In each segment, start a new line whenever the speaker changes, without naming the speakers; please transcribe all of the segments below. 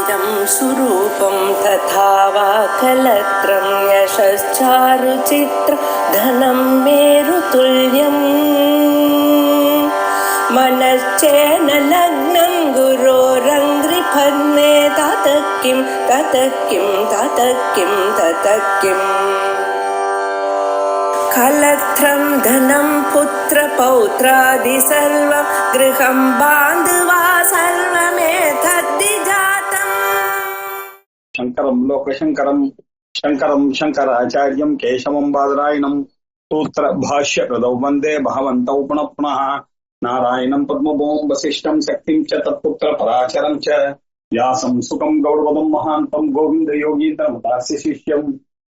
वेदं सुरूपं तथा वा कलत्रं यशश्चारुचित्र धनं मेरुतुल्यम् मनश्चेन लग्नं गुरोरङ्घ्रिफन्ने ततः किं ततः किं ततः किं ततः किम् कलत्रं धनं पुत्रपौत्रादि सर्वं गृहं बान्धवा सर्वमेतद्धि जातम्।
शंकरं लोकशंकरं शंकरं शंकराचार्यं केशवं बादरायणं सूत्र भाष्य कृतौ वन्दे भगवन्तौ पुनः पुनः नारायणं पद्मभूं वसिष्ठं शक्तिं च तत्पुत्र पराशरं च व्यासं सुखं गौरवं महान्तं गोविन्द योगीन्द्रमतास्य शिष्यं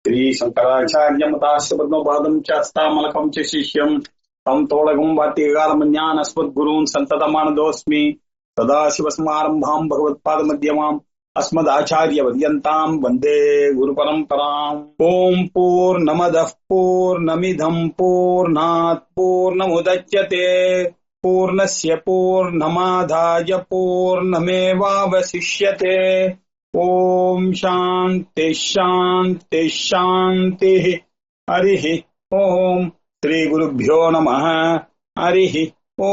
श्री शंकराचार्यमतास्य पद्मपादं च हस्तामलकं च शिष्यं तं तोळगं वार्तिकालमन्यानस्मद्गुरून् सन्ततमानतोऽस्मि सदाशिवसमारम्भां भगवत्पादमध्यमाम् अस्मदाचार्यपर्यन्तां वन्दे गुरुपरम्पराम्। ॐ पूर्णमदः पूर्णमिदं पूर्णात् पूर्णमुदच्यते पूर्णस्य पूर्णमादाय पूर्णमेवावशिष्यते। ॐ शान्ति शान्ति शान्तिः। हरिः ॐ श्रीगुरुभ्यो नमः। हरिः ॐ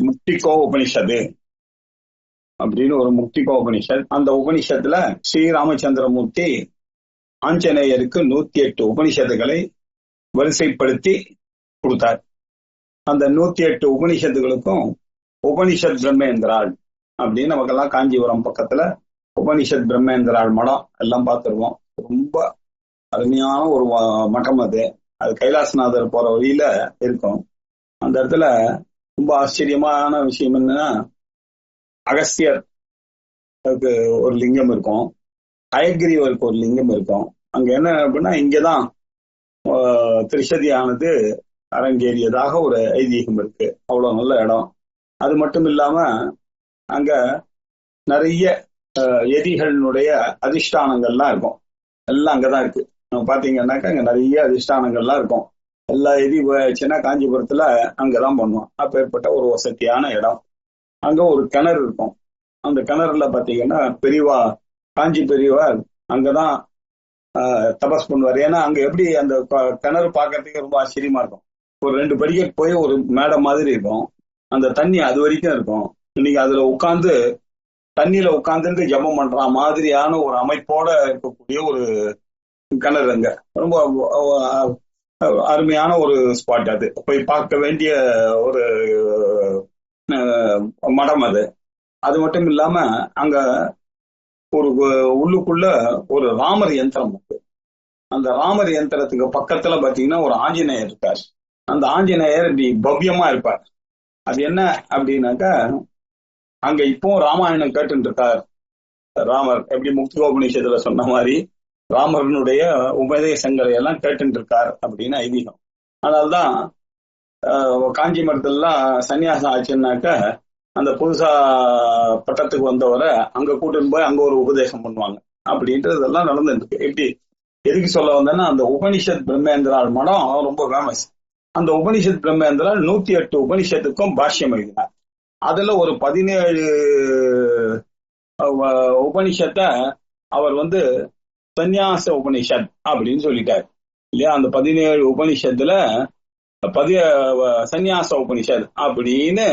मुक्तिको उपनिषद அப்படின்னு ஒரு முக்திகோ உபனிஷத். அந்த உபனிஷத்துல ஸ்ரீராமச்சந்திரமூர்த்தி ஆஞ்சநேயருக்கு 108 உபனிஷத்துகளை வரிசைப்படுத்தி கொடுத்தார். அந்த 108 உபனிஷத்துகளுக்கும் உபனிஷத் பிரம்மேந்திராள் அப்படின்னு நமக்கெல்லாம் காஞ்சிபுரம் பக்கத்துல உபனிஷத் பிரம்மேந்திராள் மடம் எல்லாம் பார்த்துருவோம். ரொம்ப அருமையான ஒரு மடம் அது. அது கைலாசநாதர் போற வழியில இருக்கும். அந்த இடத்துல ரொம்ப ஆச்சரியமான விஷயம் என்னன்னா, அகஸ்தியர் ஒரு லிங்கம் இருக்கும், ஹயக்ரீவருக்கு ஒரு லிங்கம் இருக்கும். அங்க என்ன அப்படின்னா, இங்கதான் திரிசதியானது அரங்கேறியதாக ஒரு ஐதீகம் இருக்கு. அவ்வளவு நல்ல இடம். அது மட்டும் இல்லாம அங்க நிறைய எதிகளுடைய அதிஷ்டானங்கள்லாம் இருக்கும். எல்லாம் அங்கதான் இருக்கு. பாத்தீங்கன்னாக்கா அங்க நிறைய அதிஷ்டானங்கள்லாம் இருக்கும். எல்லா எதி போயாச்சுன்னா காஞ்சிபுரத்துல அங்கதான் பண்ணுவோம். அப்பேற்பட்ட ஒரு வசதியான இடம். அங்க ஒரு கிணறு இருக்கும். அந்த கிணறுல பாத்தீங்கன்னா பெரியவா, காஞ்சி பெரியவா அங்கதான் தபஸ் பண்ணுவார். ஏன்னா அங்க எப்படி அந்த கிணறு பார்க்கறதுக்கு ரொம்ப ஆச்சரியமா இருக்கும். ஒரு 2 படிக்கட்டு போய் ஒரு மேடை மாதிரி இருக்கும். அந்த தண்ணி அது வரைக்கும் இருக்கும். இன்னைக்கு அதுல உட்கார்ந்து தண்ணியில உட்கார்ந்து ஜபம் பண்ற மாதிரியான ஒரு அமைப்போட இருக்கக்கூடிய ஒரு கிணறு. அங்க ரொம்ப அருமையான ஒரு ஸ்பாட். அது போய் பார்க்க வேண்டிய ஒரு மடம் அது. அது மட்டும் இல்லாம அங்க ஒரு உள்ளுக்குள்ள ஒரு ராமர் யந்திரம் இருக்கு. அந்த ராமர் யந்திரத்துக்கு பக்கத்துல பாத்தீங்கன்னா ஒரு ஆஞ்சநேயர் இருக்கார். அந்த ஆஞ்சநேயர் இப்படி பவ்யமா இருப்பார். அது என்ன அப்படின்னாக்கா, அங்க இப்போ ராமாயணம் கேட்டு இருக்கார். ராமர் எப்படி முக்திகோபனிஷத்துல சொன்ன மாதிரி ராமரனுடைய உபதேசங்களை எல்லாம் கேட்டு இருக்கார் அப்படின்னு ஐதீகம். அதனால்தான் காஞ்சி மடத்துலாம் சன்னியாசம் ஆச்சுன்னாக்க அந்த புதுசா பட்டத்துக்கு வந்தவரை அங்க கூட்டின்னு போய் அங்க ஒரு உபதேசம் பண்ணுவாங்க. அப்படின்றதெல்லாம் நடந்துருக்கு. எப்படி எதுக்கு சொல்ல வந்தேன்னா, அந்த உபனிஷத் பிரம்மேந்திராள் மடம் ரொம்ப ஃபேமஸ். அந்த உபனிஷத் பிரம்மேந்திராள் 108 உபனிஷத்துக்கும் பாஷ்யம் எழுதினார். அதுல ஒரு 17 உபனிஷத்தை அவர் சந்நியாச உபனிஷத் அப்படின்னு சொல்லிட்டார் இல்லையா. அந்த 17 உபனிஷத்துல சந்நியாச உபனிஷத் அப்படின்னு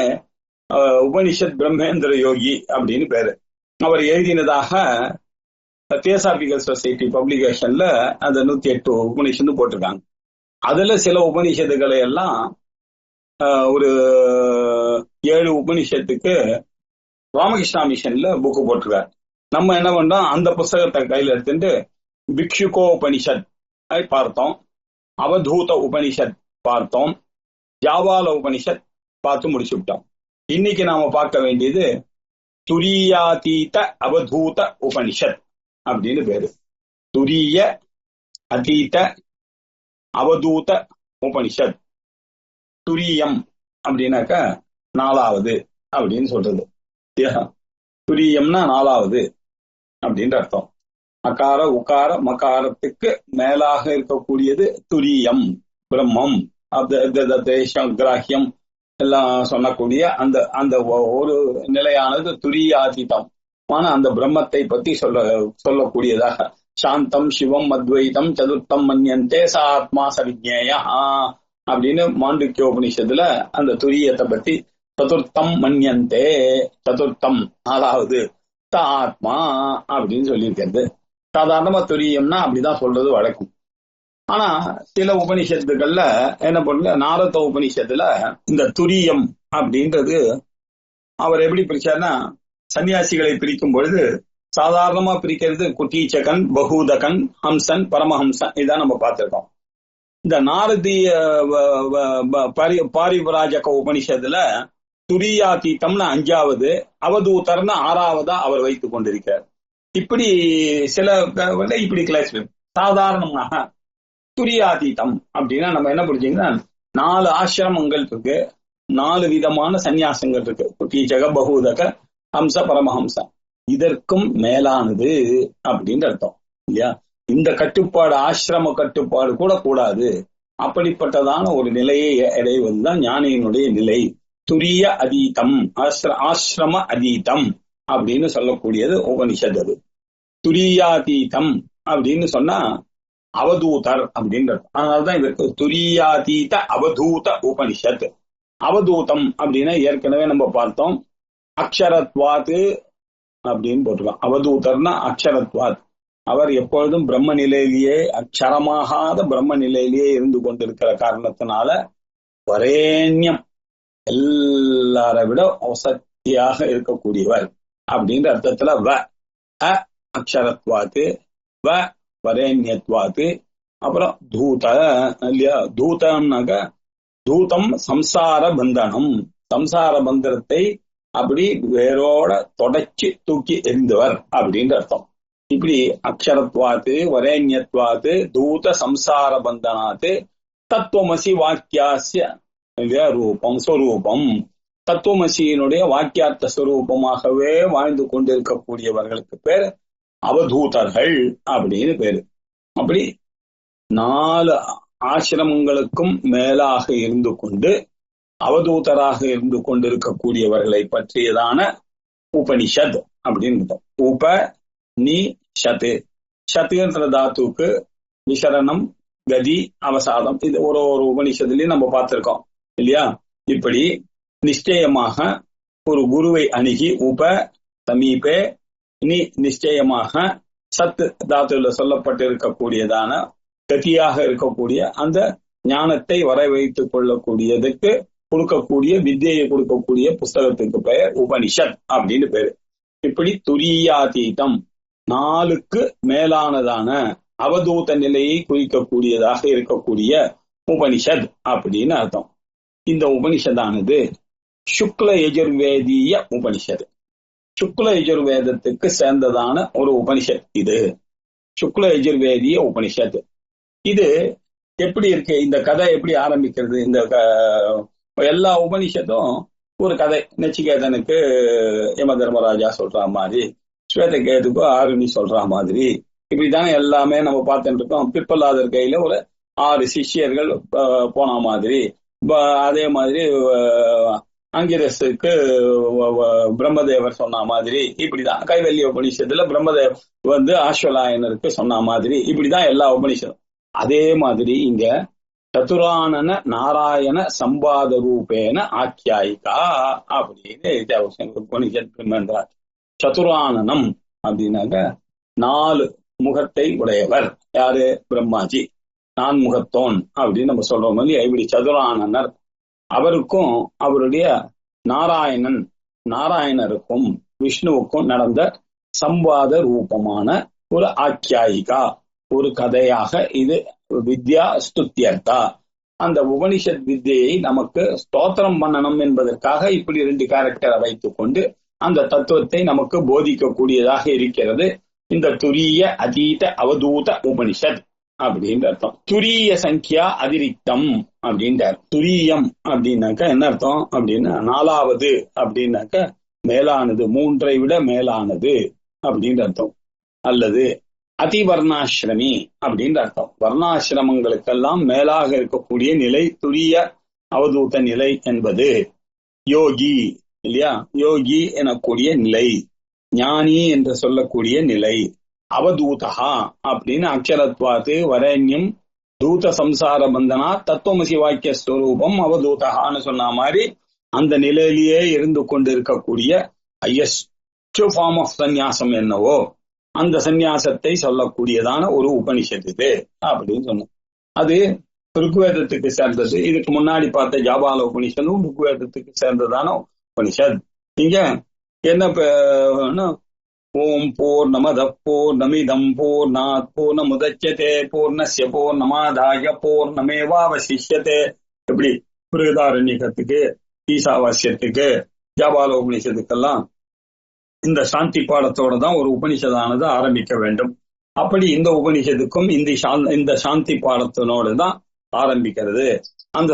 உபனிஷத் பிரம்மேந்திர யோகி அப்படின்னு பேரு. அவர் எழுதினதாக தியோசாபிக்கல் சொசைட்டி பப்ளிகேஷன்ல அந்த 108 உபனிஷத்து போட்டிருக்காங்க. அதுல சில உபனிஷத்துக்களை எல்லாம் ஒரு 7 உபனிஷத்துக்கு ராமகிருஷ்ணா மிஷன்ல புக்கு போட்டிருக்காரு. நம்ம என்ன பண்றோம், அந்த புஸ்தகத்தை கையில எடுத்துட்டு பிக்ஷுகோ உபனிஷத் பார்த்தோம், அவதூத உபனிஷத் பார்த்தோம், ஜாவால உபனிஷத் பார்த்து முடிச்சு விட்டோம். இன்னைக்கு நாம பார்க்க வேண்டியது துரியாதீத அவதூத உபனிஷத் அப்படின்னு பேரு. துரிய அதீத அவதூத உபனிஷத். துரியம் அப்படின்னாக்க 4வது அப்படின்னு சொல்றது. துரியம்னா 4வது அப்படின்ற அர்த்தம். அகார உகார மகாரத்துக்கு மேலாக இருக்கக்கூடியது துரியம், பிரம்மம், கிராஹ்யம் எல்லாம் சொல்லக்கூடிய அந்த அந்த ஒரு நிலையானது துரியாதீதம். அந்த பிரம்மத்தை பத்தி சொல்லக்கூடியதாக சாந்தம் சிவம் அத்வைதம் சதுர்த்தம் மன்யந்தே ச ஆத்மா சவிஜ்ஞேயா அப்படின்னு மாண்டூக்கியோபனிஷத்துல அந்த துரியத்தை பத்தி சதுர்த்தம் மன்யந்தே, சதுர்த்தம் நாலாவது ச ஆத்மா அப்படின்னு சொல்லியிருக்கிறது. சாதாரணமா துரியம்னா அப்படிதான் சொல்றது வழக்கம். ஆனா சில உபனிஷத்துக்கள்ல என்ன பண்ணல, நாரத உபனிஷத்துல இந்த துரியம் அப்படின்றது அவர் எப்படி பிரிச்சார்னா, சன்னியாசிகளை பிரிக்கும் பொழுது சாதாரணமா பிரிக்கிறது குட்டீச்சகன், பகூதகன், ஹம்சன், பரமஹம்சன், இதான் நம்ம பார்த்திருக்கோம். இந்த நாரதீய பாரிவராஜக உபனிஷத்துல துரியாதீத்தம்னு 5வது, அவதூதர்னு 6வதா அவர் வைத்துக் கொண்டிருக்கிறார். இப்படி சில இப்படி கிளாஸ் சாதாரணமாக துரியாதீதம் அப்படின்னா நம்ம என்ன புரிஞ்சுங்கன்னா, 4 ஆசிரமங்கள் இருக்கு, 4 விதமான சன்னியாசங்கள் இருக்கு, குட்டீச்சக, பகூதக, ஹம்ச, பரமஹம்ச. இதற்கும் மேலானது அப்படின்னு அர்த்தம் இல்லையா? இந்த கட்டுப்பாடு, ஆசிரம கட்டுப்பாடு கூட கூடாது. அப்படிப்பட்டதான ஒரு நிலையை அடைவதுதான் ஞானியினுடைய நிலை. துரிய அதீதம், ஆசிரம அதீதம் அப்படின்னு சொல்லக்கூடியது உபனிஷத். அது துரியாதீதம் அப்படின்னு சொன்னா அவதூதர் அப்படின்றது. அதனாலதான் இதற்கு துரியாதீத அவதூத உபனிஷத். அவதூதம் அப்படின்னா ஏற்கனவே நம்ம பார்த்தோம், அக்ஷரத்வாத் அப்படின்னு போட்டிருக்கோம். அவதூதர்னா அக்ஷரத்வாத், அவர் எப்பொழுதும் பிரம்ம நிலையிலேயே, அக்ஷரமாகாத பிரம்ம நிலையிலேயே இருந்து கொண்டிருக்கிற காரணத்தினால வரேண்யம், எல்லாரை விட வசதியாக இருக்கக்கூடியவர் அப்படின்ற அர்த்தத்துல வ அக்ஷரத்வாத்து, வ வரேண்யத்வாத்து, அப்புறம் தூத இல்லையா? தூதம்னாக்க தூதம் சம்சார பந்தனம், சம்சார பந்தனத்தை அப்படி வேரோட தொடச்சி தூக்கி எறிந்தவர் அப்படின்ற அர்த்தம். இப்படி அக்ஷரத்வாத்து, வரேண்யத்வாத்து, தூத சம்சார பந்தனாத்து, தத்துவமசி வாக்கியாசிய ரூபம் ஸ்வரூபம், தத்துவமசியினுடைய வாக்கியார்த்த ஸ்வரூபமாகவே வாழ்ந்து கொண்டிருக்கக்கூடியவர்களுக்கு பேர் அவதூதர்கள் அப்படின்னு பேரு. அப்படி 4 ஆசிரமங்களுக்கும் மேலாக இருந்து கொண்டு அவதூதராக இருந்து கொண்டிருக்கக்கூடியவர்களை பற்றியதான உபனிஷத் அப்படின்னு. உப நீ ஷத்து, ஷத்துன்ற தாத்துக்கு விசரணம், கதி, அவசாதம், இது ஒரு உபனிஷத்துலயும் நம்ம பார்த்திருக்கோம் இல்லையா? இப்படி நிச்சயமாக ஒரு குருவை அணுகி உப சமீபே நீ நிச்சயமாக சத் தாத்துல சொல்லப்பட்டிருக்கக்கூடியதான கதியாக இருக்கக்கூடிய அந்த ஞானத்தை வர வைத்துக் கொள்ளக்கூடியதுக்கு கொடுக்கக்கூடிய வித்தியை கொடுக்கக்கூடிய புஸ்தகத்துக்கு பெயர் உபனிஷத் அப்படின்னு பேரு. இப்படி துரியாதீதம் 4க்கு மேலானதான அவதூத நிலையை குறிக்கக்கூடியதாக இருக்கக்கூடிய உபனிஷத் அப்படின்னு அர்த்தம். இந்த உபனிஷதானது சுக்ல யஜுர்வேதிய உபனிஷத், சுக்ல யஜுர்வேதத்துக்கு சேர்ந்ததான ஒரு உபனிஷத். இது சுக்ல யஜுர்வேதிய உபனிஷத். இது எப்படி இருக்கு, இந்த கதை எப்படி ஆரம்பிக்கிறது? இந்த எல்லா உபனிஷத்தும் ஒரு கதை. நச்சிகேதனுக்கு யம தர்மராஜா சொல்ற மாதிரி, ஸ்வேதகேதுக்கு ஆருணி சொல்ற மாதிரி, இப்படிதானே எல்லாமே நம்ம பார்த்துட்டு இருக்கோம். பிற்பல்லாதர் கையில ஒரு 6 சிஷ்யர்கள் போன மாதிரி, அதே மாதிரி அங்கிரஸுக்கு பிரம்மதேவர் சொன்ன மாதிரி, இப்படிதான் கைவல்ய உபனிஷத்துல பிரம்மதேவர் ஆஸ்வலாயனருக்கு சொன்ன மாதிரி, இப்படிதான் எல்லா உபனிஷத்தும். அதே மாதிரி இங்க சதுரானன நாராயண சம்பாத ரூபேன ஆக்கியாயிகா அப்படின்னு உபனிஷத். சதுரானனம் அப்படின்னாக்க 4 முகத்தை உடையவர். யாரு? பிரம்மாஜி, 4 முகத்தோன் அப்படின்னு நம்ம சொல்றோம் இல்லையா? இப்படி சதுரானனர், அவருக்கும் அவருடைய நாராயணருக்கும் விஷ்ணுவுக்கும் நடந்த சம்பாத ரூபமான ஒரு ஆக்கியாயிகா, ஒரு கதையாக இது வித்யா ஸ்துத்யர்த்தா. அந்த உபனிஷத் வித்தியை நமக்கு ஸ்தோத்திரம் பண்ணணும் என்பதற்காக இப்படி 2 கேரக்டரை வைத்துக் கொண்டு அந்த தத்துவத்தை நமக்கு போதிக்கக்கூடியதாக இருக்கிறது இந்த துரிய அதீத அவதூத உபனிஷத் அப்படின்ற அர்த்தம். துரிய சங்கியா அதிரிக்தம் அப்படின்றார். துரியம் அப்படின்னாக்க என்ன அர்த்தம் அப்படின்னா 4வது அப்படின்னாக்க மேலானது, 3ஐ விட மேலானது அப்படின்ற அர்த்தம். அல்லது அதிவர்ணாசிரமி அப்படின்ற அர்த்தம். வர்ணாசிரமங்களுக்கெல்லாம் மேலாக இருக்கக்கூடிய நிலை துரிய அவதூத நிலை என்பது யோகி இல்லையா? யோகி எனக்கூடிய நிலை. ஞானி என்று சொல்லக்கூடிய நிலை. அவதூதா அப்படின்னு அக்ஷரத்வாத்து வரண்யம் தூத சம்சார பந்தனா தத்துவமசி வாக்கிய ஸ்வரூபம் அவதூதகான்னு சொன்ன மாதிரி அந்த நிலையிலேயே இருந்து கொண்டு இருக்கக்கூடிய ஹையஸ்ட் ஃபார்ம் ஆஃப் சந்நியாசம் என்னவோ அந்த சந்நியாசத்தை சொல்லக்கூடியதான ஒரு உபனிஷத்து இது அப்படின்னு சொன்னோம். அது ருக்வேதத்துக்கு சேர்ந்தது. இதுக்கு முன்னாடி பார்த்த ஜாபால உபனிஷத்தும் ருக்வேதத்துக்கு சேர்ந்ததான உபனிஷத். இங்க என்ன ஓம் பூர்ணமத பூர்ணமிதம் பூர்ணாத் பூர்ணமுதச்யதே பூர்ணஸ்ய பூர்ணமாதாய பூர்ணமேவாவசிஷ்யதே. எப்படி பிருகதாரண்யத்துக்கு ஈசாவாஸ்யத்துக்கு ஜாபால உபனிஷத்துக்கெல்லாம் இந்த சாந்தி பாடத்தோட தான் ஒரு உபனிஷதானது ஆரம்பிக்க வேண்டும். அப்படி இந்த உபனிஷத்துக்கும் இந்த சாந்தி பாடத்தினோடு தான் ஆரம்பிக்கிறது. அந்த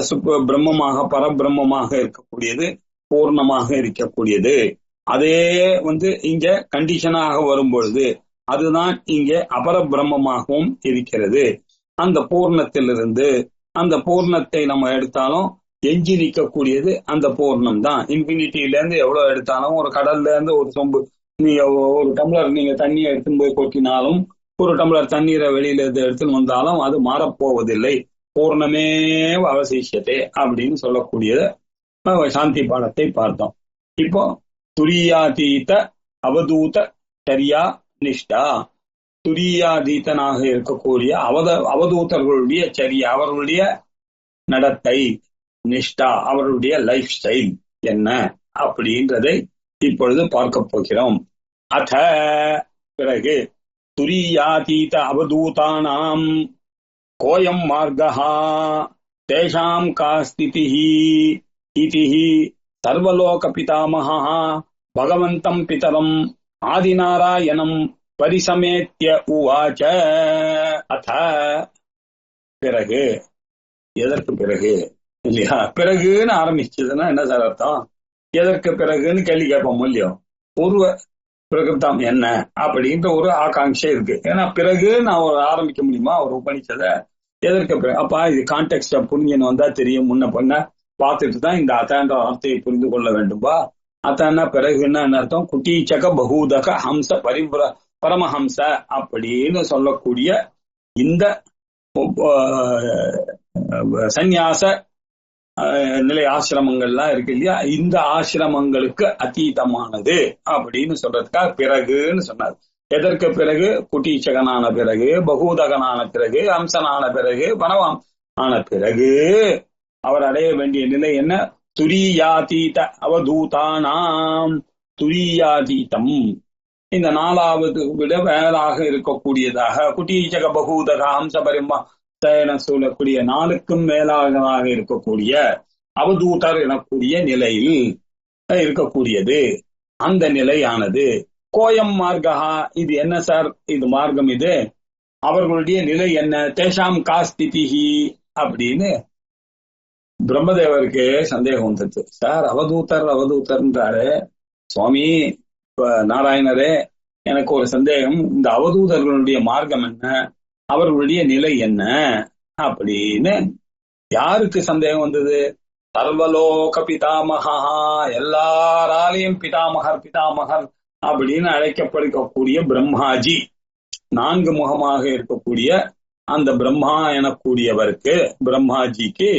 பிரம்மமாக பரபிரம்மமாக இருக்கக்கூடியது பூர்ணமாக இருக்கக்கூடியது. அதே இங்க கண்டிஷனாக வரும்பொழுது அதுதான் இங்கே அபரபிரம்மமாகவும் இருக்கிறது. அந்த பூர்ணத்திலிருந்து அந்த பூர்ணத்தை நம்ம எடுத்தாலும் எஞ்சி நிற்கக்கூடியது அந்த பூர்ணம் தான். இன்ஃபினிட்டில இருந்து எவ்வளவு எடுத்தாலும் ஒரு கடல்ல இருந்து ஒரு சொம்பு நீங்க ஒரு டம்ளர் நீங்க தண்ணியை எடுத்துன்னு போய் கொட்டினாலும் ஒரு டம்ளர் தண்ணீரை வெளியில எடுத்துன்னு வந்தாலும் அது மாறப்போவதில்லை. பூர்ணமே அவசிஷத்தை அப்படின்னு சொல்லக்கூடிய சாந்தி பாடத்தை பார்த்தோம். இப்போ துரியாதீத அவதூத சரியா நிஷ்டா. துரியாதீதனாக இருக்கக்கூடிய அவதூதர்களுடைய சரியா அவர்களுடைய நடத்தை நிஷ்டா அவருடைய லைஃப் ஸ்டைல் என்ன அப்படின்றதை இப்பொழுது பார்க்க போகிறோம். அத பிறகு துரியாதீத அவதூதானாம் கோயம் மார்கஹா தேஷாம் கா ஸ்திதிஹி இதிஹி சர்வலோக பிதாமஹா பகவந்தம் பிதரம் ஆதிநாராயணம் பரிசமேத்ய உவாச்ச. அத பிறகு எதற்கு பிறகு இல்லையா? பிறகுன்னு ஆரம்பிச்சதுன்னா என்ன சார் அர்த்தம்? எதற்கு பிறகுன்னு கேள்வி கேட்போம் இல்லையோ? பூர்வ பிரகிருத்தம் என்ன அப்படின்ற ஒரு ஆகாங்ஷை இருக்கு. ஏன்னா பிறகு நான் ஒரு ஆரம்பிக்க முடியுமா ஒரு உபனிஷத? எதற்கு பிறகு? அப்பா இது கான்டெக்ஸ்ட புரிஞ்சுன்னு வந்தா தெரியும். முன்ன பண்ண பார்த்துட்டு தான் இந்த அத்தன்ற வார்த்தையை புரிந்து கொள்ள வேண்டும்பா. அத்தன்னா பிறகுன்னா என்ன அர்த்தம்? குட்டீச்சக பகூதக ஹம்ச பரமஹம்ச அப்படின்னு சொல்லக்கூடிய இந்த சந்நியாச நிலை ஆசிரமங்கள்லாம் இருக்கு இல்லையா? இந்த ஆசிரமங்களுக்கு அதீதமானது அப்படின்னு சொல்றதுக்காக பிறகுன்னு சொன்னார். எதற்கு பிறகு? குட்டீச்சகனான பிறகு, பகூதகனான பிறகு, ஹம்சனான பிறகு, பரமம் ஆன பிறகு அவர் அடைய வேண்டிய நிலை என்ன? துரியாதீத அவதூதானாம். துரியாதீதம் இந்த நாலாவது விட வேறாக இருக்கக்கூடியதாக குட்டீச்சக பகூதக ஹம்ச பரிமா சொல்லக்கூடிய நாளுக்கும் மேலாக இருக்கக்கூடிய அவதூதர் எனக்கூடிய நிலையில் இருக்கக்கூடியது. அந்த நிலையானது கோயம் மார்கஹா. இது என்ன சார் இது மார்க்கம்? இது அவர்களுடைய நிலை என்ன? தேஷாம் காஸ்திதிஹி அப்படின்னு பிரம்மதேவருக்கு சந்தேகம் வந்துச்சு. சார் அவதூதர்ன்றாரு சுவாமி நாராயணரே, எனக்கு ஒரு சந்தேகம். இந்த அவதூதர்களுடைய மார்க்கம் என்ன? அவர்களுடைய நிலை என்ன அப்படின்னு யாருக்கு சந்தேகம் வந்தது? சர்வலோக பிதாமகா, எல்லாராலையும் பிதாமகர் அப்படின்னு அழைக்கப்படக்கூடிய பிரம்மாஜி, 4 முகமாக இருக்கக்கூடிய அந்த பிரம்மா எனக்கூடியவருக்கு, பிரம்மாஜிக்கு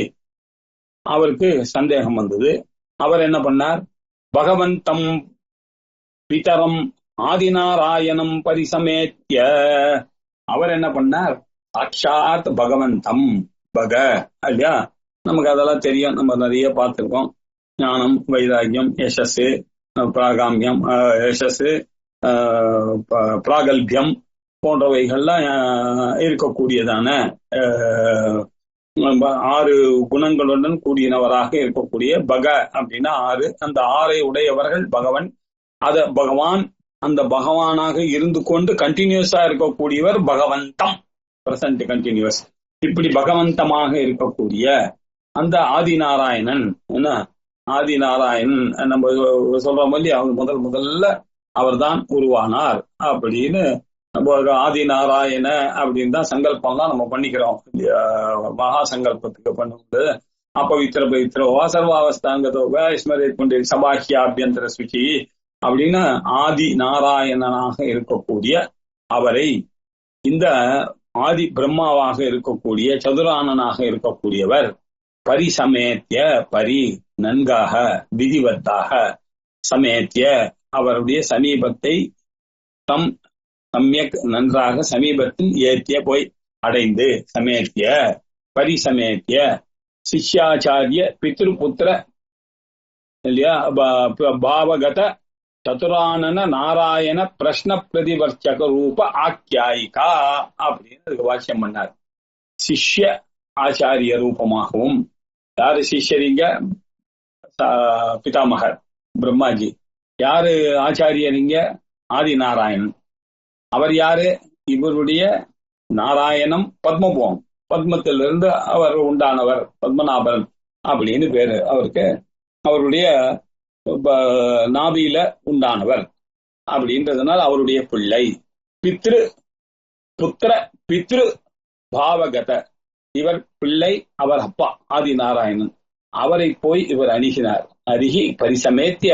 அவருக்கு சந்தேகம் வந்தது. அவர் என்ன பண்ணார்? பகவந்தம் பிதரம் ஆதிநாராயணம் பரிசமேத்ய. அவர் என்ன பண்ணார்? சாட்சாத் பகவந்தம் பக இல்லையா? நமக்கு அதெல்லாம் தெரியும், நம்ம நிறைய பார்த்திருக்கோம். ஞானம், வைராக்கியம், யசஸ், பிராகாமியம், யசஸ், பிராகல்பியம் போன்றவைகள்லாம் இருக்கக்கூடியதான 6 குணங்களுடன் கூடியனவராக இருக்கக்கூடிய பக அப்படின்னா 6. அந்த 6 உடையவர்கள் பகவான். பகவான் அந்த பகவானாக இருந்து கொண்டு கண்டினியூஸா இருக்கக்கூடியவர் பகவந்தம், பிரசன்ட் கண்டினியூஸ். இப்படி பகவந்தமாக இருக்கக்கூடிய அந்த ஆதிநாராயணன் என்ன? ஆதிநாராயணன் நம்ம சொல்றோம் இல்லையா? அவர் முதல்ல அவர் தான் உருவானார் அப்படின்னு நம்ம ஆதிநாராயண அப்படின்னு தான் சங்கல்பம்லாம் நம்ம பண்ணிக்கிறோம். மகா சங்கல்பத்துக்கு பண்ணும்போது அப்பவித்திர பவித்திர சர்வாவஸ்தாங்கதோ ஸ்மரித் கொண்டு சபாஹ்யா அபியந்தர சுச்சி அப்படின்னு ஆதி நாராயணனாக இருக்கக்கூடிய அவரை இந்த ஆதி பிரம்மாவாக இருக்கக்கூடிய சதுரானனாக இருக்கக்கூடியவர் பரிசமேத்திய நன்காக விதிவத்தாக சமேத்திய அவருடைய சமீபத்தை தம் சமயக் நன்றாக சமீபத்தில் ஏத்திய போய் அடைந்து சமேத்திய பரிசமேத்திய சிஷ்யாச்சாரிய பித்ருபுத்திர இல்லையா பாவகத சதுரானன நாராயண பிரஷ்ன பிரதிவர்ச்சக ரூப ஆக்கியாயிகா அப்படின்னு அதுக்கு வாக்கியம் பண்ணார். சிஷ்ய ஆச்சாரிய ரூபமாகவும், யாரு சிஷ்யரிங்க? பிதாமகர் பிரம்மாஜி. யாரு ஆச்சாரியரிங்க? ஆதி நாராயணன். அவர் யாரு? இவருடைய நாராயணம் பத்மபோம், பத்மத்திலிருந்து அவர் உண்டானவர், பத்மநாபன் அப்படின்னு பேரு அவருக்கு. அவருடைய நாபியில உண்டானவர் அப்படின்றதுனால அவருடைய பிள்ளை. பித்ரு புத்திர பித்ரு பாவகத, இவர் பிள்ளை, அவர் அப்பா ஆதி நாராயணன். அவரை போய் இவர் அணுகினார். அருகி பரிசமேத்திய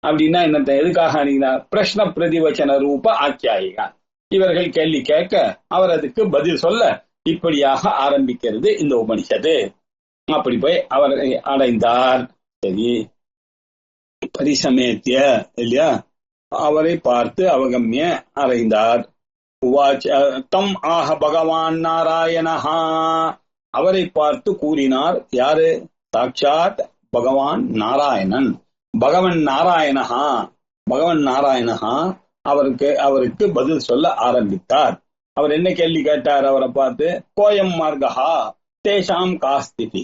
அப்படின்னா என்ன, எதுக்காக அணுகினார்? பிரஷ்ன பிரதிவச்சன ரூப ஆக்கியாயிகா. இவர்கள் கேள்வி கேட்க அவர் அதுக்கு பதில் சொல்ல இப்படியாக ஆரம்பிக்கிறது இந்த உபனிஷத்து. அப்படி போய் அவரை அடைந்தார். சரி, பரிசமேத்திய இல்லையா, அவரை பார்த்து அவகமிய அறைந்தார். தம் ஆக பகவான் நாராயணஹா, அவரை பார்த்து கூறினார். யாரு? சாட்சாத் பகவான் நாராயணன். பகவன் நாராயணஹா, பகவன் நாராயணஹா அவருக்கு பதில் சொல்ல ஆரம்பித்தார். அவர் என்ன கேள்வி கேட்டார்? அவரை பார்த்து கோயம் மார்கஹா தேஷாம் காஸ்திதி,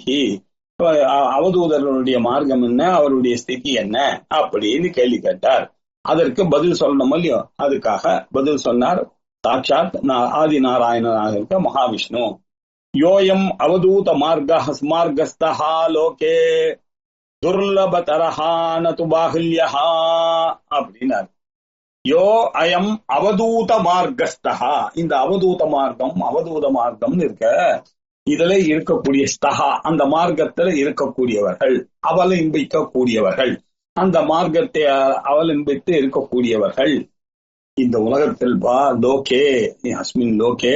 அவதூதர்களுடைய மார்க்கம் என்ன, அவருடைய ஸ்திதி என்ன அப்படின்னு கேள்வி கேட்டார். அதற்கு பதில் சொல்லணும் இல்லையோ, அதுக்காக பதில் சொன்னார் சாட்சாத் ஆதி நாராயணனாக இருக்க மகாவிஷ்ணு. யோயம் அவதூத மார்கஸ்தஹா லோகே துர்லபதரஹா நது பாகுல்யஹா அப்படின்னார். யோ அயம் அவதூத மார்கஸ்தஹா, இந்த அவதூத மார்க்கம் இருக்க, இதுல இருக்கக்கூடிய ஸ்தஹா, அந்த மார்க்கத்துல இருக்கக்கூடியவர்கள், அவலம்பிக்கக்கூடியவர்கள், அந்த மார்க்கத்தை அவலம்பித்து இருக்கக்கூடியவர்கள் இந்த உலகத்தில் லோகே அஸ்மின் லோகே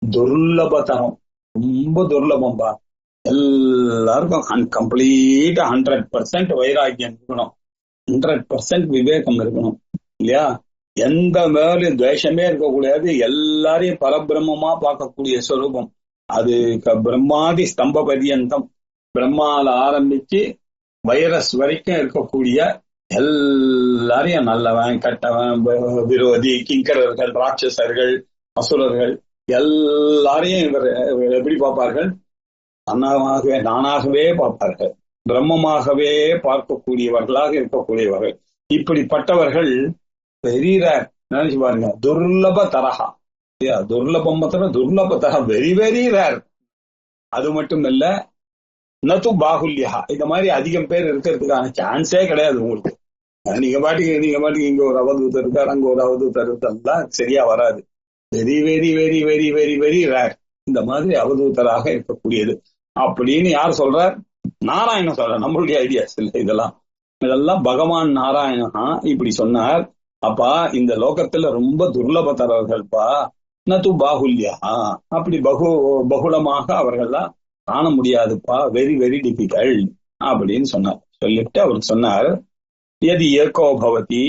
துர்லபதரம், ரொம்ப துர்லபம் பா. எல்லாருக்கும் கம்ப்ளீட்டா 100% வைராக்கியம் இருக்கணும், 100% விவேகம் இருக்கணும் இல்லையா. எந்த மேலும் துவேஷமே இருக்கக்கூடாது. எல்லாரையும் பரபிரம்மமா பார்க்கக்கூடிய ஸ்வரூபம் அது. பிரம்மாதி ஸ்தம்ப பரியந்தம், பிரம்மால ஆரம்பிச்சு வைரஸ் வரைக்கும் இருக்கக்கூடிய எல்லாரையும் நல்லவன் கெட்டவன் விரோதி கிங்கரர்கள் ராட்சசர்கள் அசுரர்கள் எல்லாரையும் இவர் எப்படி பார்ப்பார்கள்? நானாகவே பார்ப்பார்கள், பிரம்மமாகவே பார்க்கக்கூடியவர்களாக இருக்கக்கூடியவர்கள். இப்படிப்பட்டவர்கள் பெரிய நினைச்சு பாருங்க, துர்லப தரகா, துர்லபம் துர்லப தரகா, வெரி வெரி ரேர். அது மட்டும் இல்ல, நது பாகுல்யா, இந்த மாதிரி அதிகம் பேர் இருக்கிறதுக்கான சான்ஸே கிடையாது உங்களுக்கு. நீங்க பாட்டுக்கு இங்க ஒரு அவதூத்தர் இருக்காரு, அங்க ஒரு அவதூத்தர் இருக்காருலாம் சரியா வராது. Very very very very very very rare இந்த மாதிரி அவதூத்தராக இருக்கக்கூடியது அப்படின்னு யார் சொல்றார்? நாராயணன் சொல்ற. நம்மளுடைய ஐடியாஸ் இல்லை இதெல்லாம் பகவான் நாராயணா இப்படி சொன்னார். அப்பா இந்த லோகத்துல ரொம்ப துர்லபத்தரர்கள்பா, நது பாகுல்யா, அப்படி பகுலமாக அவர்கள்லாம் காண முடியாதுப்பா, வெரி வெரி டிஃபிகல்ட் அப்படின்னு சொன்னார். சொல்லிட்டு அவருக்கு சொன்னார், எது ஏகோ பவதி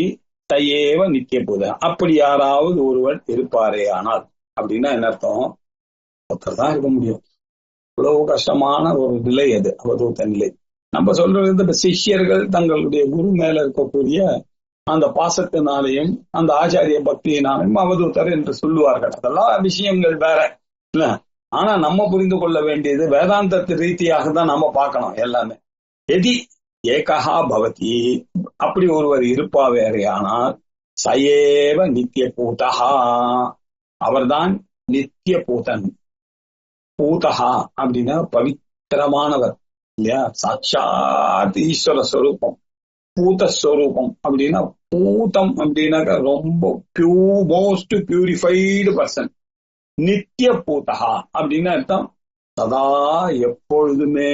தயேவ நித்திய பூத, அப்படி யாராவது ஒருவர் இருப்பாரே ஆனால், அப்படின்னா என்ன அர்த்தம்? ஒருத்தர் தான் இருக்க முடியும். இவ்வளவு கஷ்டமான ஒரு நிலை அது, அவதூத நிலை. நம்ம சொல்றது இந்த சிஷ்யர்கள் தங்களுடைய குரு மேல இருக்கக்கூடிய அந்த பாசத்தினாலையும் அந்த ஆச்சாரிய பக்தியினாலையும் அவதூதர் என்று சொல்லுவார்கள். அதெல்லாம் விஷயங்கள் வேற இல்ல. ஆனா நம்ம புரிந்து கொள்ள வேண்டியது வேதாந்தத்து ரீதியாக தான் நம்ம பார்க்கணும் எல்லாமே. எதி ஏகஹா பவதி, அப்படி ஒருவர் இருப்பா வேறே ஆனால், சயேவ நித்திய பூதஹா, அவர்தான் நித்திய பூதன். பூதஹா அப்படின்னா பவித்திரமானவர் இல்லையா, சாட்சாத் ஈஸ்வர ஸ்வரூபம். பூதஸ்வரூபம் அப்படின்னா, பூதம் அப்படின்னாக்க ரொம்ப மோஸ்ட் பியூரிஃபைடு பர்சன். நித்திய பூதஹா அப்படின்னு அர்த்தம் சதா எப்பொழுதுமே